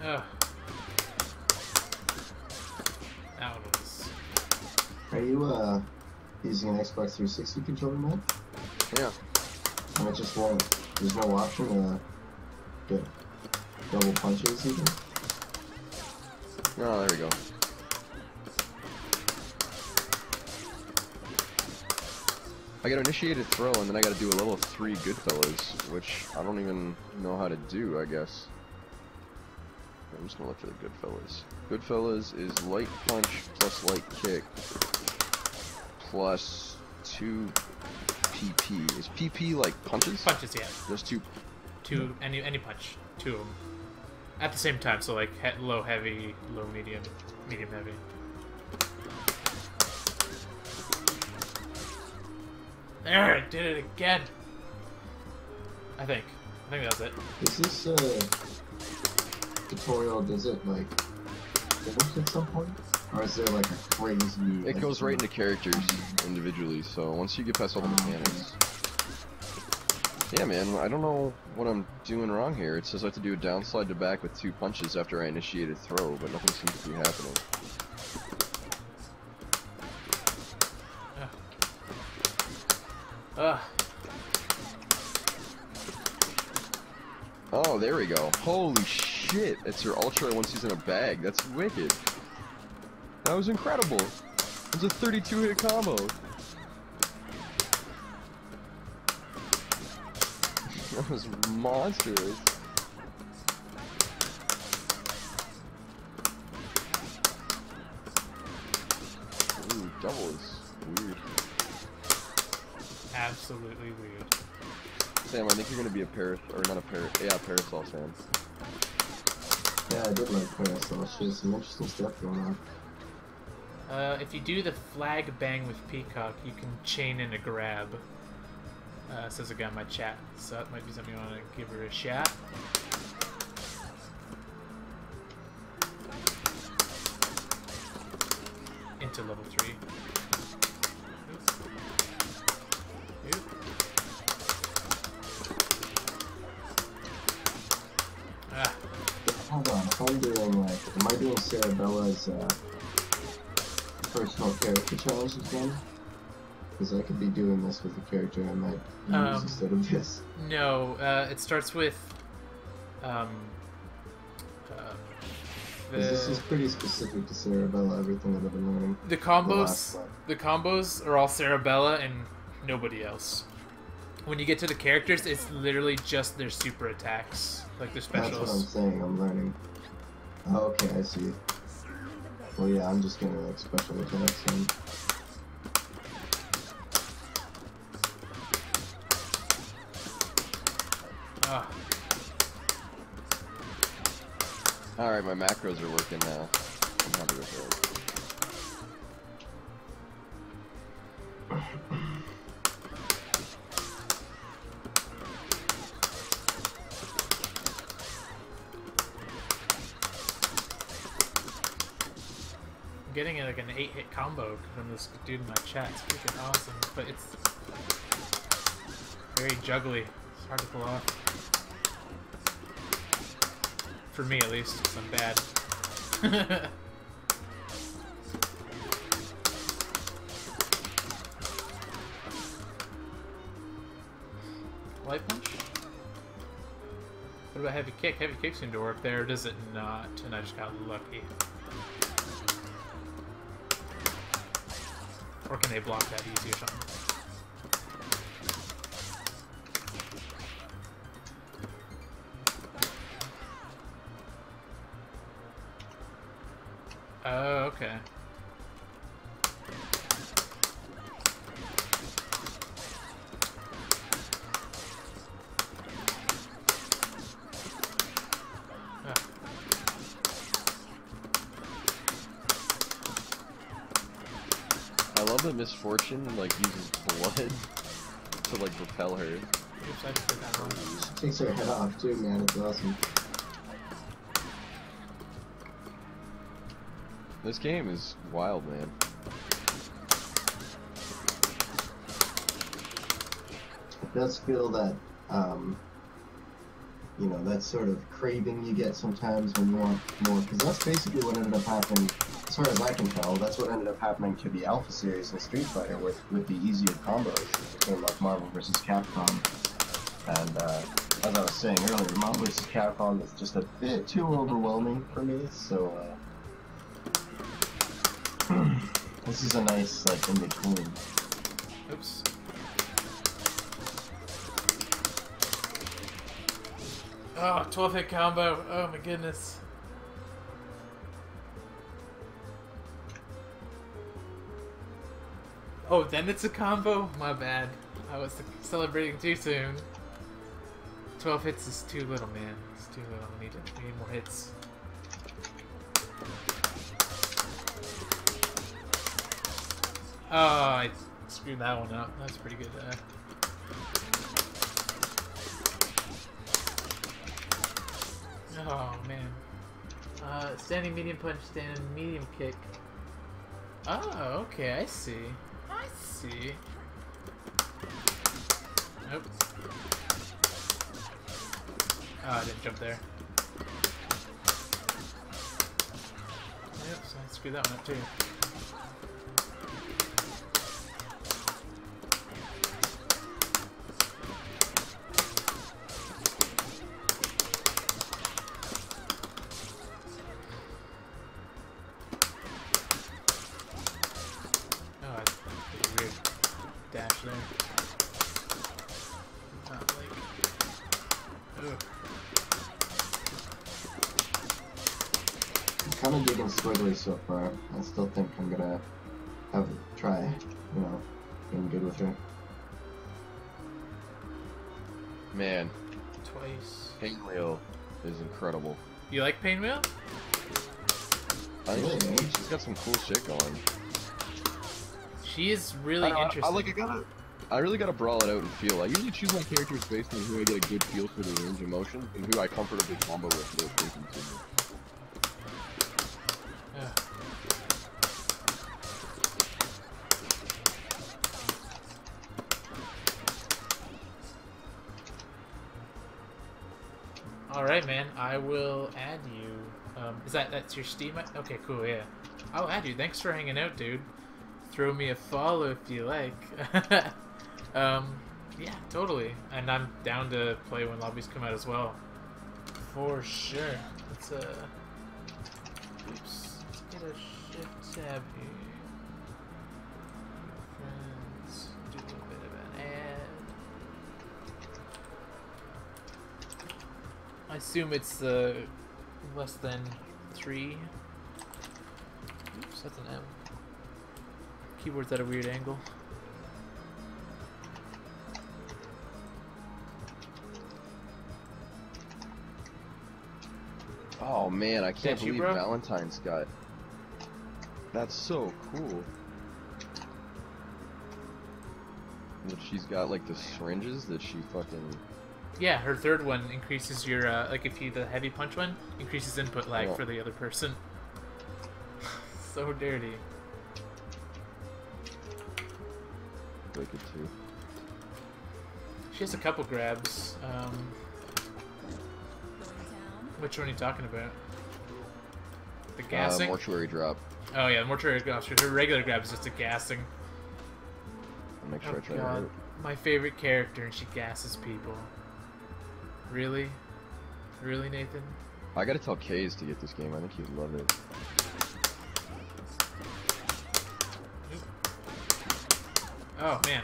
Ugh. That one was... Are you, using an Xbox 360 controller now? Yeah. And it just won't, there's no option to get double punches even? Oh, there we go. I gotta initiate a throw, and then I gotta do a level 3 Goodfellas, which I don't even know how to do, I guess. I'm just gonna look for the Goodfellas. Goodfellas is light punch plus light kick plus 2 PP. Is PP like punches? Punches, yeah. Just 2. Any punch. 2 of them. At the same time, so like low heavy, low medium, medium heavy. There, I did it again. I think that was it. Is this, tutorial, does it, like, finish at some point? Or is there, like, a crazy... It goes right into characters individually, so once you get past all the mechanics. Yeah, man, I don't know what I'm doing wrong here. It says I have to do a downslide to back with 2 punches after I initiate a throw, but nothing seems to be happening. Ugh. Oh, there we go. Holy shit! It's her ultra once he's in a bag. That's wicked. That was incredible. It's a 32-hit combo. That was monstrous. Ooh, double is weird. absolutely weird. Sam, I think you're gonna be a Parasol fan. Yeah, I did like Parasol. She has some interesting stuff going on. If you do the flag bang with Peacock, you can chain in a grab. Says a guy in my chat, so that might be something you want to give her a shot. Into level 3. Oop. Ah. Hold on, if I'm doing like, am I doing Sarah Bella's personal character challenge again? Because I could be doing this with the character I might use instead of this. No, it starts with This is pretty specific to Sarah Bella, everything that I've been learning. the combos. The combos are all Cerebella and nobody else. When you get to the characters, it's literally just their super attacks, like their specials. That's what I'm saying, I'm learning. Oh, okay, I see. Well, yeah, I'm just gonna like special attacks and... Ah. Alright, my macros are working now. I'm happy with those. I'm getting like an 8-hit combo from this dude in my chat. It's freaking awesome, but it's very juggly. It's hard to pull off. For me, at least, 'cause I'm bad. Light punch? What about heavy kick? Heavy kick seemed to work there, or does it not? And I just got lucky. Or can they block that easy or something? Oh, okay. I love that Misfortune like uses blood to like repel her. Oops, I just did that wrong. She takes her head off too, man, it's awesome. This game is wild, man. It does feel that, you know, that sort of craving you get sometimes when you want more, because that's basically what ended up happening, as far as I can tell, that's what ended up happening to the Alpha series in Street Fighter with the easier combos. It became like Marvel vs. Capcom. And, as I was saying earlier, Marvel vs. Capcom is just a bit too overwhelming for me, so, this is a nice, like, in-between. Oops. Oh, 12-hit combo. Oh my goodness. Oh, then it's a combo? My bad. I was celebrating too soon. 12 hits is too little, man. It's too little. We need more hits. Oh, I screwed that one up. That's pretty good. Oh, man. Standing medium punch, standing medium kick. Oh, okay, I see. I see. Nope. Oh, I didn't jump there. Yep, so I screwed that one up too. Kind of digging Squiggly so far. I still think I'm gonna have a try, you know, being good with her. Man, Twice. Pinwheel is incredible. You like Painwheel? I think she's got some cool shit going. She is really interesting. I really gotta brawl it out and feel. I usually choose my characters based on who I get a good feel for the range of motion and who I comfortably combo with without thinking too much. Alright, man. I will add you. That's your Steam? Okay, cool, yeah. I'll add you. Thanks for hanging out, dude. Throw me a follow if you like. Yeah, totally. And I'm down to play when lobbies come out as well. For sure. Let's, oops. Let's get a shift tab here. Friends. Do a little bit of an ad. I assume it's less than 3. Oops, that's an M. Keyboard's at a weird angle. Oh man, I can't Did you, believe bro? Valentine's got. That's so cool. That she's got like the syringes that she fucking. Yeah, her third one increases your, like if you the heavy punch one, increases input lag for the other person. So dirty. Wicked too. She has a couple grabs. Which one are you talking about? The gassing? Mortuary drop. Oh yeah, mortuary grab. Her regular grab is just a gassing. I'll make sure I try God. that out. My favorite character, and she gasses people. Really? Really, Nathan? I gotta tell Kaze to get this game. I think he'd love it. Oh man.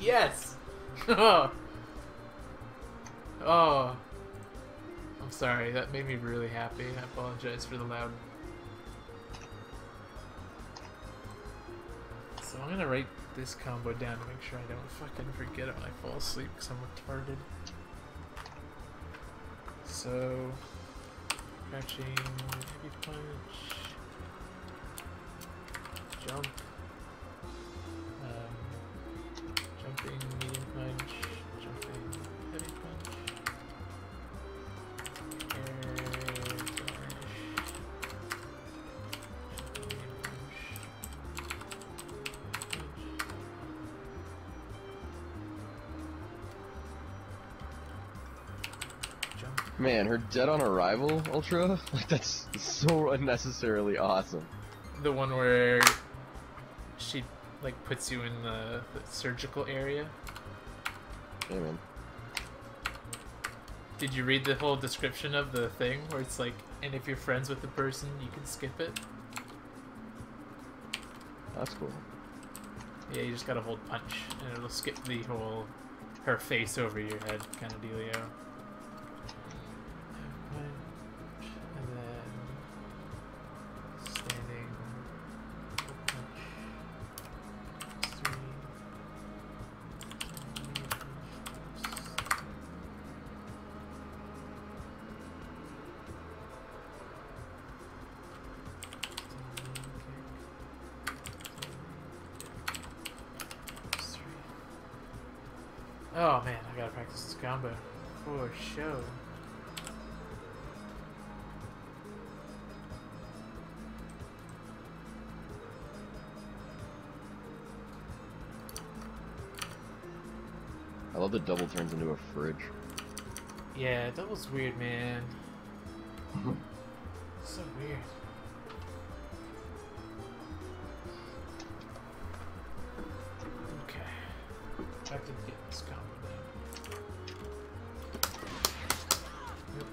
Yes. Oh. I'm sorry. That made me really happy. I apologize for the loud. So I'm gonna write this combo down to make sure I don't fucking forget it when I fall asleep because I'm retarded. So, crouching, heavy punch, jump, jumping, medium punch, jumping, heavy punch, air dash, medium punch, jump. Man, her dead on arrival ultra, like that's so unnecessarily awesome. The one where she like puts you in the surgical area. Yeah, man. Did you read the whole description of the thing where it's like, and if you're friends with the person, you can skip it? That's cool. Yeah, you just gotta hold punch, and it'll skip the whole her face over your head kind of dealio. Punch, and then standing punch. 3. Oh man, I gotta practice this combo for show. I love that double turns into a fridge. Yeah, that was weird, man. So weird. Okay. Back to get this combo down. Yep.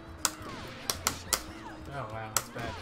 Oh wow, that's bad.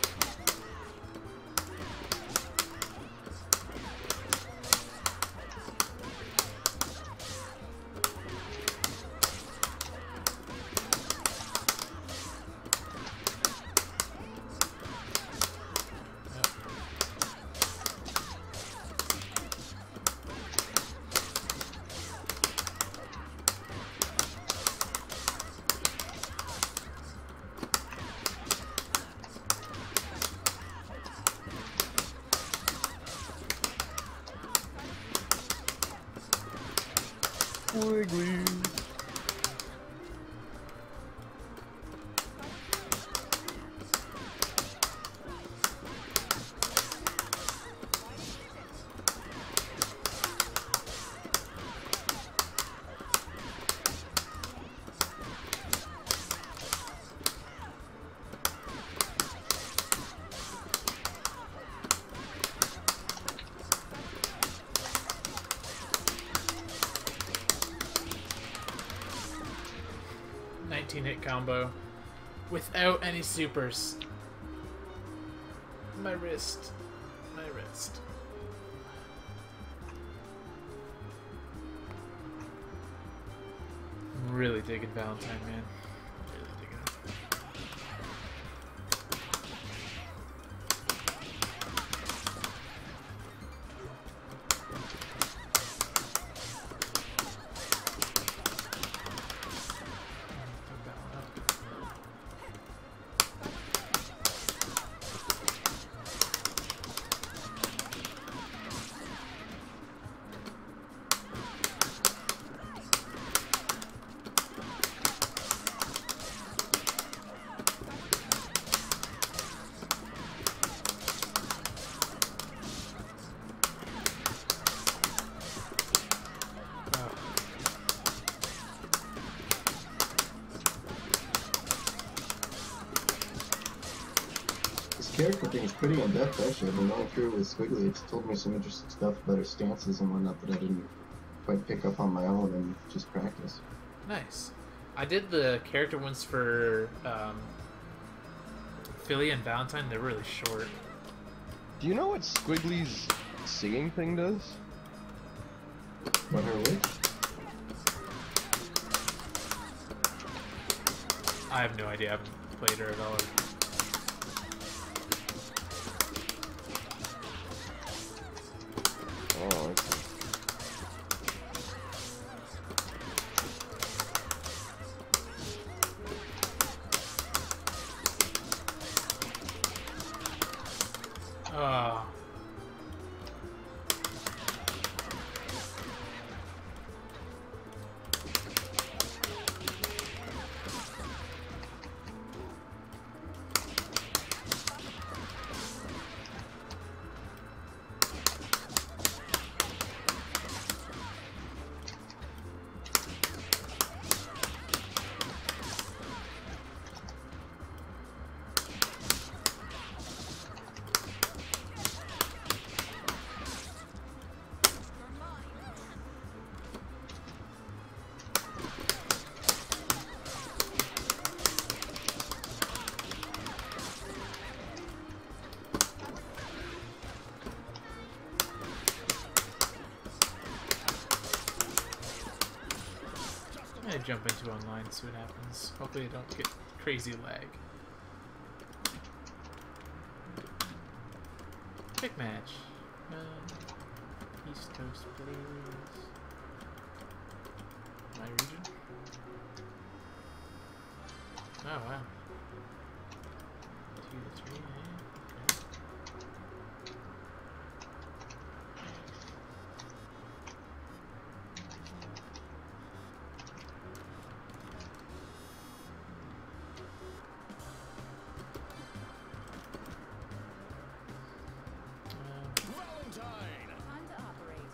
Squiggly. 19-hit combo without any supers. My wrist. My wrist. I'm really digging Valentine, man. Really digging it. Character thing is pretty in depth actually. I've been going through it with Squiggly. It's told me some interesting stuff about her stances and whatnot that I didn't quite pick up on my own and just practice. Nice. I did the character ones for Philly and Valentine. They're really short. Do you know what Squiggly's singing thing does? What, her witch? I have no idea. I haven't played her at all. Oh, okay. Oh. I'm gonna jump into online and see what happens. Hopefully I don't get crazy lag. Quick match. East Coast Blues. My region? Oh wow. 2 to 3, yeah. Okay. Valentine! Time to operate.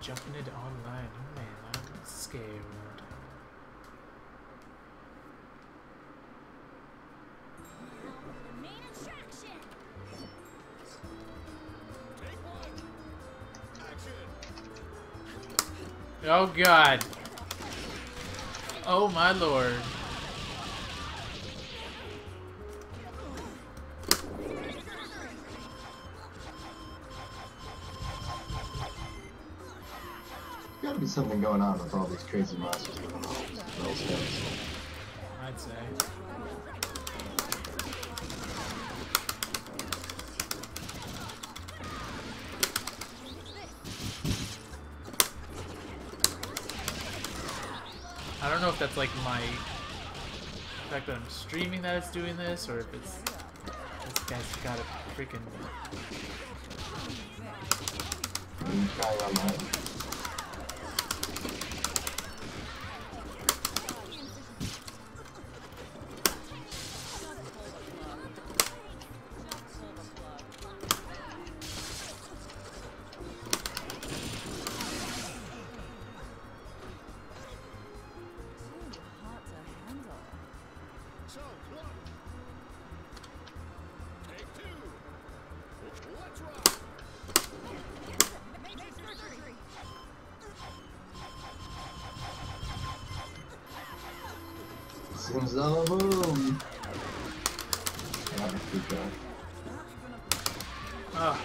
Jumping into online. Oh man, I'm scared. The main attraction. Take one! Action! Oh god. Oh my lord. Gotta be something going on with all these crazy monsters with all those things. I'd say. I don't know if that's like my the fact that I'm streaming that it's doing this, or if it's this guy's got a freaking Are you trying online? Hot to handle. So, look. Take two. Let's rock. Major surgery. Simzalaboom! That was good job. Ah.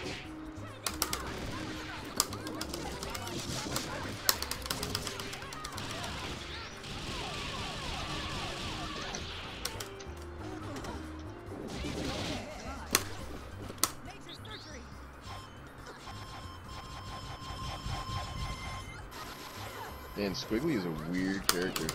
Major surgery. Man, Squiggly is a weird character.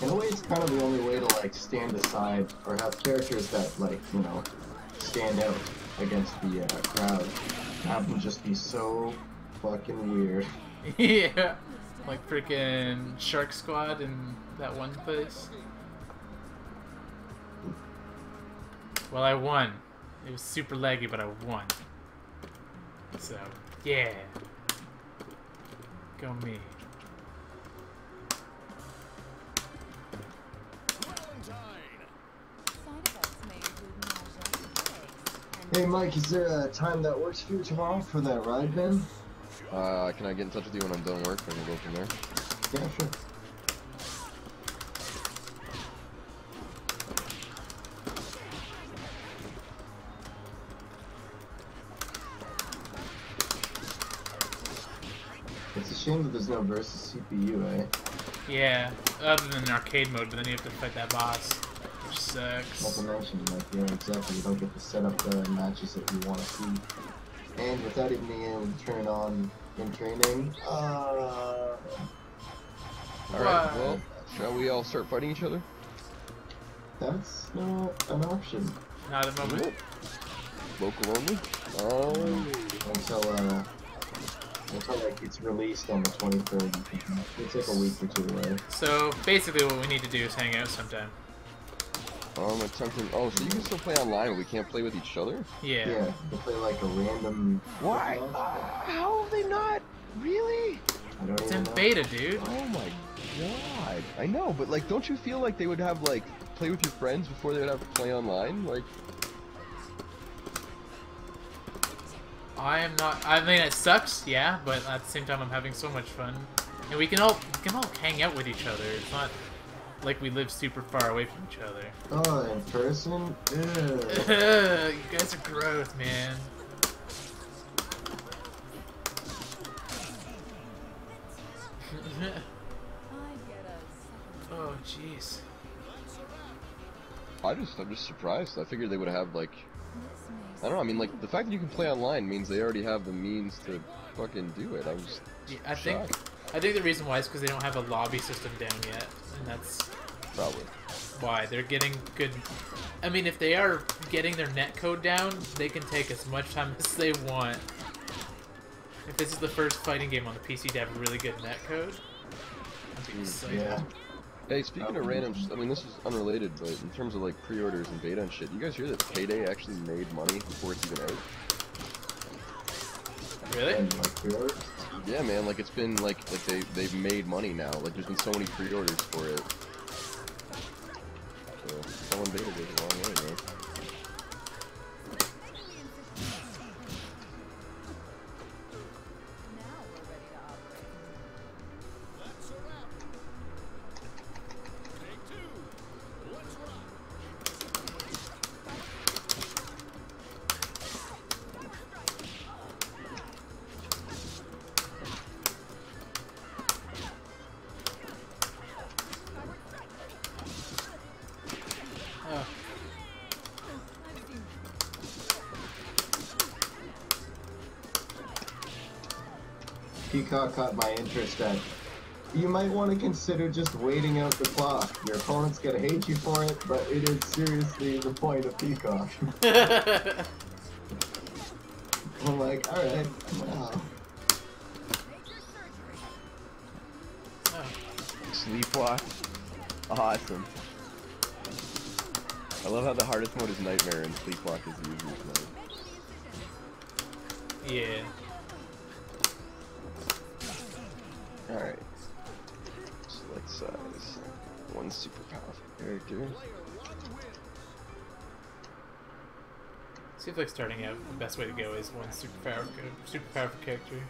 In a way, it's kind of the only way to like stand aside or have characters that like, you know, stand out against the crowd. Have them just be so fucking weird. Yeah. Like freaking Shark Squad in that one place. Well, I won. It was super laggy, but I won. So, yeah. Go me. Valentine. Side effects may include nausea, headaches, and Hey Mike, is there a time that works for you tomorrow for that ride, Ben? Can I get in touch with you when I'm done work and we'll go from there? Yeah, sure. It's a shame that there's no versus CPU, eh? Yeah, other than arcade mode, but then you have to fight that boss, which Not sucks. to mention, like, yeah, exactly, you don't get to set up the matches that you want to see. And without even being able to turn it on in training, Alright, What? well, shall we all start fighting each other? that's not an option. Not at the moment. Local only? Until like it's released on the 23rd. It's like a week or two away. So, basically what we need to do is hang out sometime. I'm attempting. Oh, so you can still play online, but we can't play with each other? Yeah. Yeah, to play like a random. Why? How have they not? Really? I don't It's even in know. beta, dude. Oh my god. I know, but like, don't you feel like they would have like play with your friends before they would have to play online? Like, I am not. I mean, it sucks, yeah, but at the same time, I'm having so much fun, and we can all hang out with each other. It's not like we live super far away from each other. Oh, in person? Ew. You guys are gross, man. I get a second. Oh, jeez. I'm just surprised. I figured they would have like, This I don't know. I mean, like the fact that you can play online means they already have the means to fucking do it. I was. Yeah, I think the reason why is because they don't have a lobby system down yet, and that's Probably. why they're getting good. I mean, if they are getting their netcode down, they can take as much time as they want. If this is the first fighting game on the PC to have a really good netcode, I'd be excited. Yeah. Hey, speaking of random, I mean, this is unrelated, but in terms of like pre-orders and beta and shit, you guys hear that Payday actually made money before it's even out? Really? And like pre-orders? Yeah, man. Like it's been like they've made money now. Like there's been so many pre-orders for it. So selling beta goes a long way, man. Now we're ready to operate. That's a wrap. Take two. Let's rock. Oh. Peacock caught my interest at. You might want to consider just waiting out the clock. Your opponent's gonna hate you for it, but it is seriously the point of Peacock. I'm like, alright, wow. Oh. Sleepwalk. Awesome. I love how the hardest mode is Nightmare and Sleepwalk is the easiest mode. Yeah. Alright. Select size. One super powerful character. Seems like starting out, the best way to go is one super powerful character.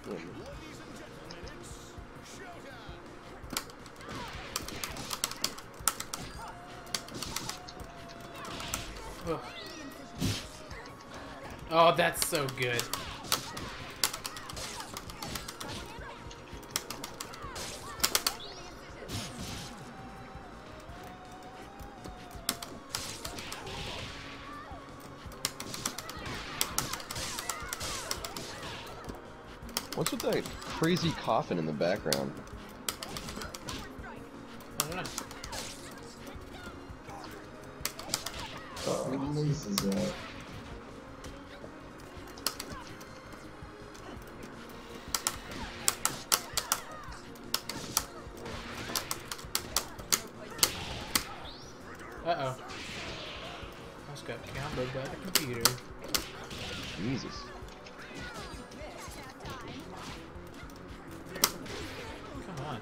Ugh. Oh, that's so good. What's with that crazy coffin in the background? I don't know. Oh, Mace is out. Uh-oh. I just got comboed by the computer. Jesus. Come on.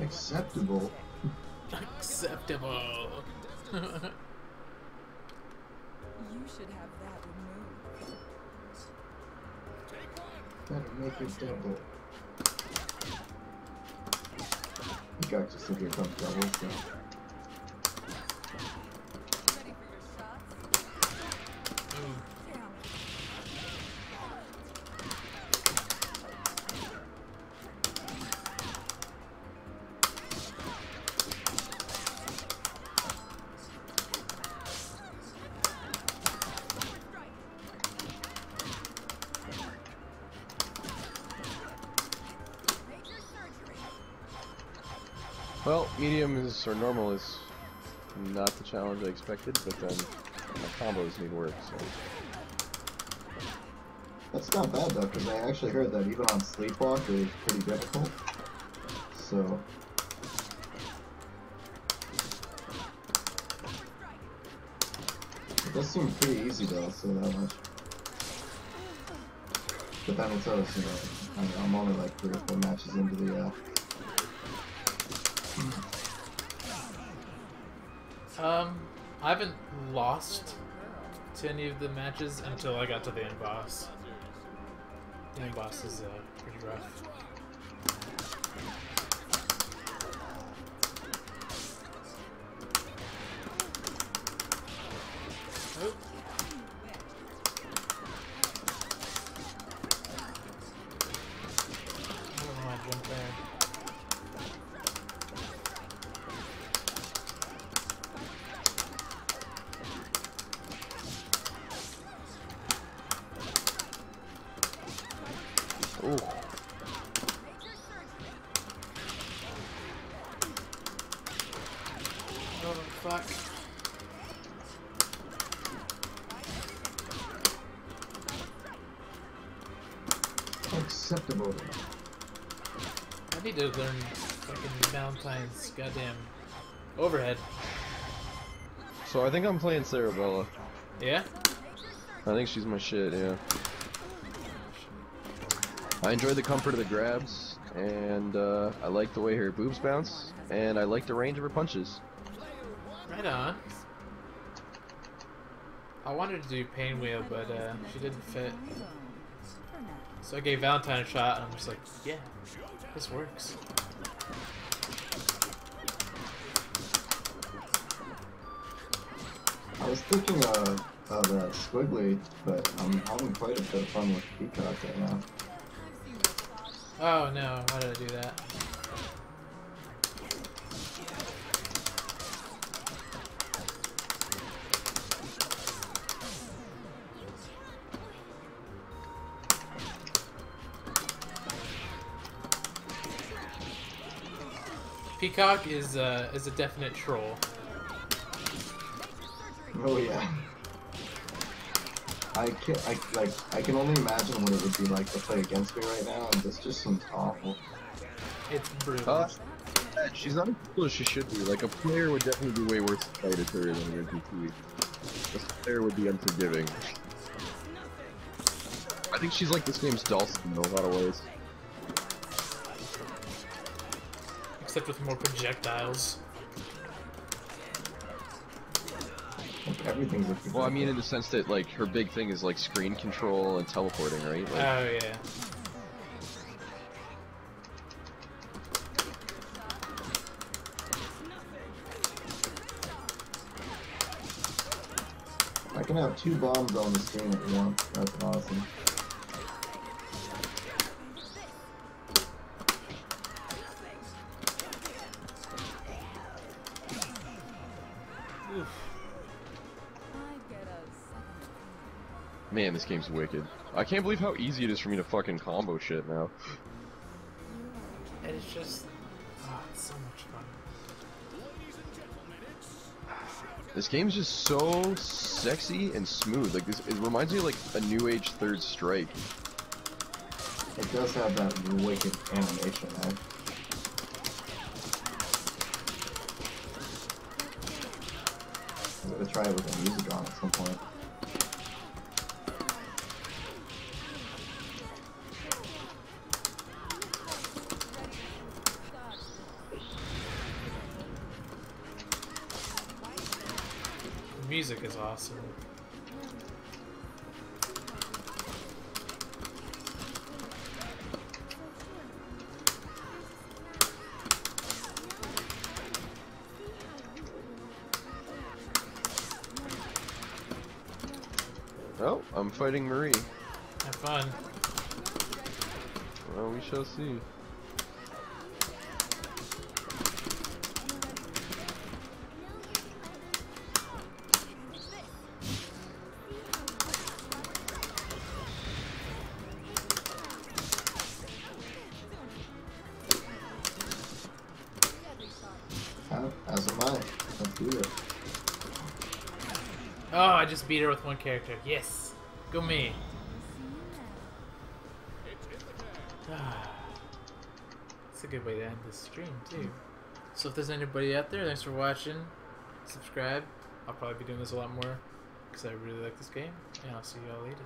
Acceptable. Acceptable. You should have that removed. Better make it double. Peacock just took here comes double, so. Ready for your shots? Ooh. Damn. Well, medium is, or normal is not the challenge I expected, but then my combos need work, so. That's not bad though, because I actually heard that even on Sleepwalk it was pretty difficult. So. It does seem pretty easy though, so that much. But then it's always, you know, I'm only like 3 or 4 matches into the, I haven't lost to any of the matches until I got to the end boss. The end boss is pretty rough. Oh. I don't know why I jumped there. Ooh. Oh, fuck. acceptable. I need to learn fucking Valentine's goddamn overhead. So I think I'm playing Sarabella. Yeah? I think she's my shit, yeah. I enjoy the comfort of the grabs, and I like the way her boobs bounce, and I like the range of her punches. Right on. I wanted to do Pain Wheel, but she didn't fit. For now. So I gave Valentine a shot, and I'm just like, yeah, this works. I was thinking of Squiggly, but I'm having quite a bit of fun with Peacock right now. Oh no, why did I do that? Peacock is a definite troll. Oh yeah. I can only imagine what it would be like to play against me right now, and this just seems awful. It's brutal. She's not as cool as she should be. Like, a player would definitely be way worse to fight at her than an NPC. This player would be unforgiving. I think she's like this game's Dawson in a lot of ways. Except with more projectiles. Like, everything's a Well, I mean, in the sense that, like, her big thing is, like, screen control and teleporting, right? Like, Oh yeah. I can have 2 bombs on the screen at once. That's awesome. Oof. I get a second. man, this game's wicked. I can't believe how easy it is for me to fucking combo shit now. And it's just, oh, it's so much fun. This game's just so sexy and smooth. Like, this, it reminds me of, like, a new age Third Strike. It does have that wicked animation, eh? I'm gonna try it with the music on at some point. The music is awesome. Oh, I'm fighting Marie. Have fun. Well, we shall see. As am I. Let's do it. Oh, I just beat her with one character. Yes! Go me! It's a good way to end this stream, too. So if there's anybody out there, thanks for watching. Subscribe. I'll probably be doing this a lot more, because I really like this game. And I'll see you all later.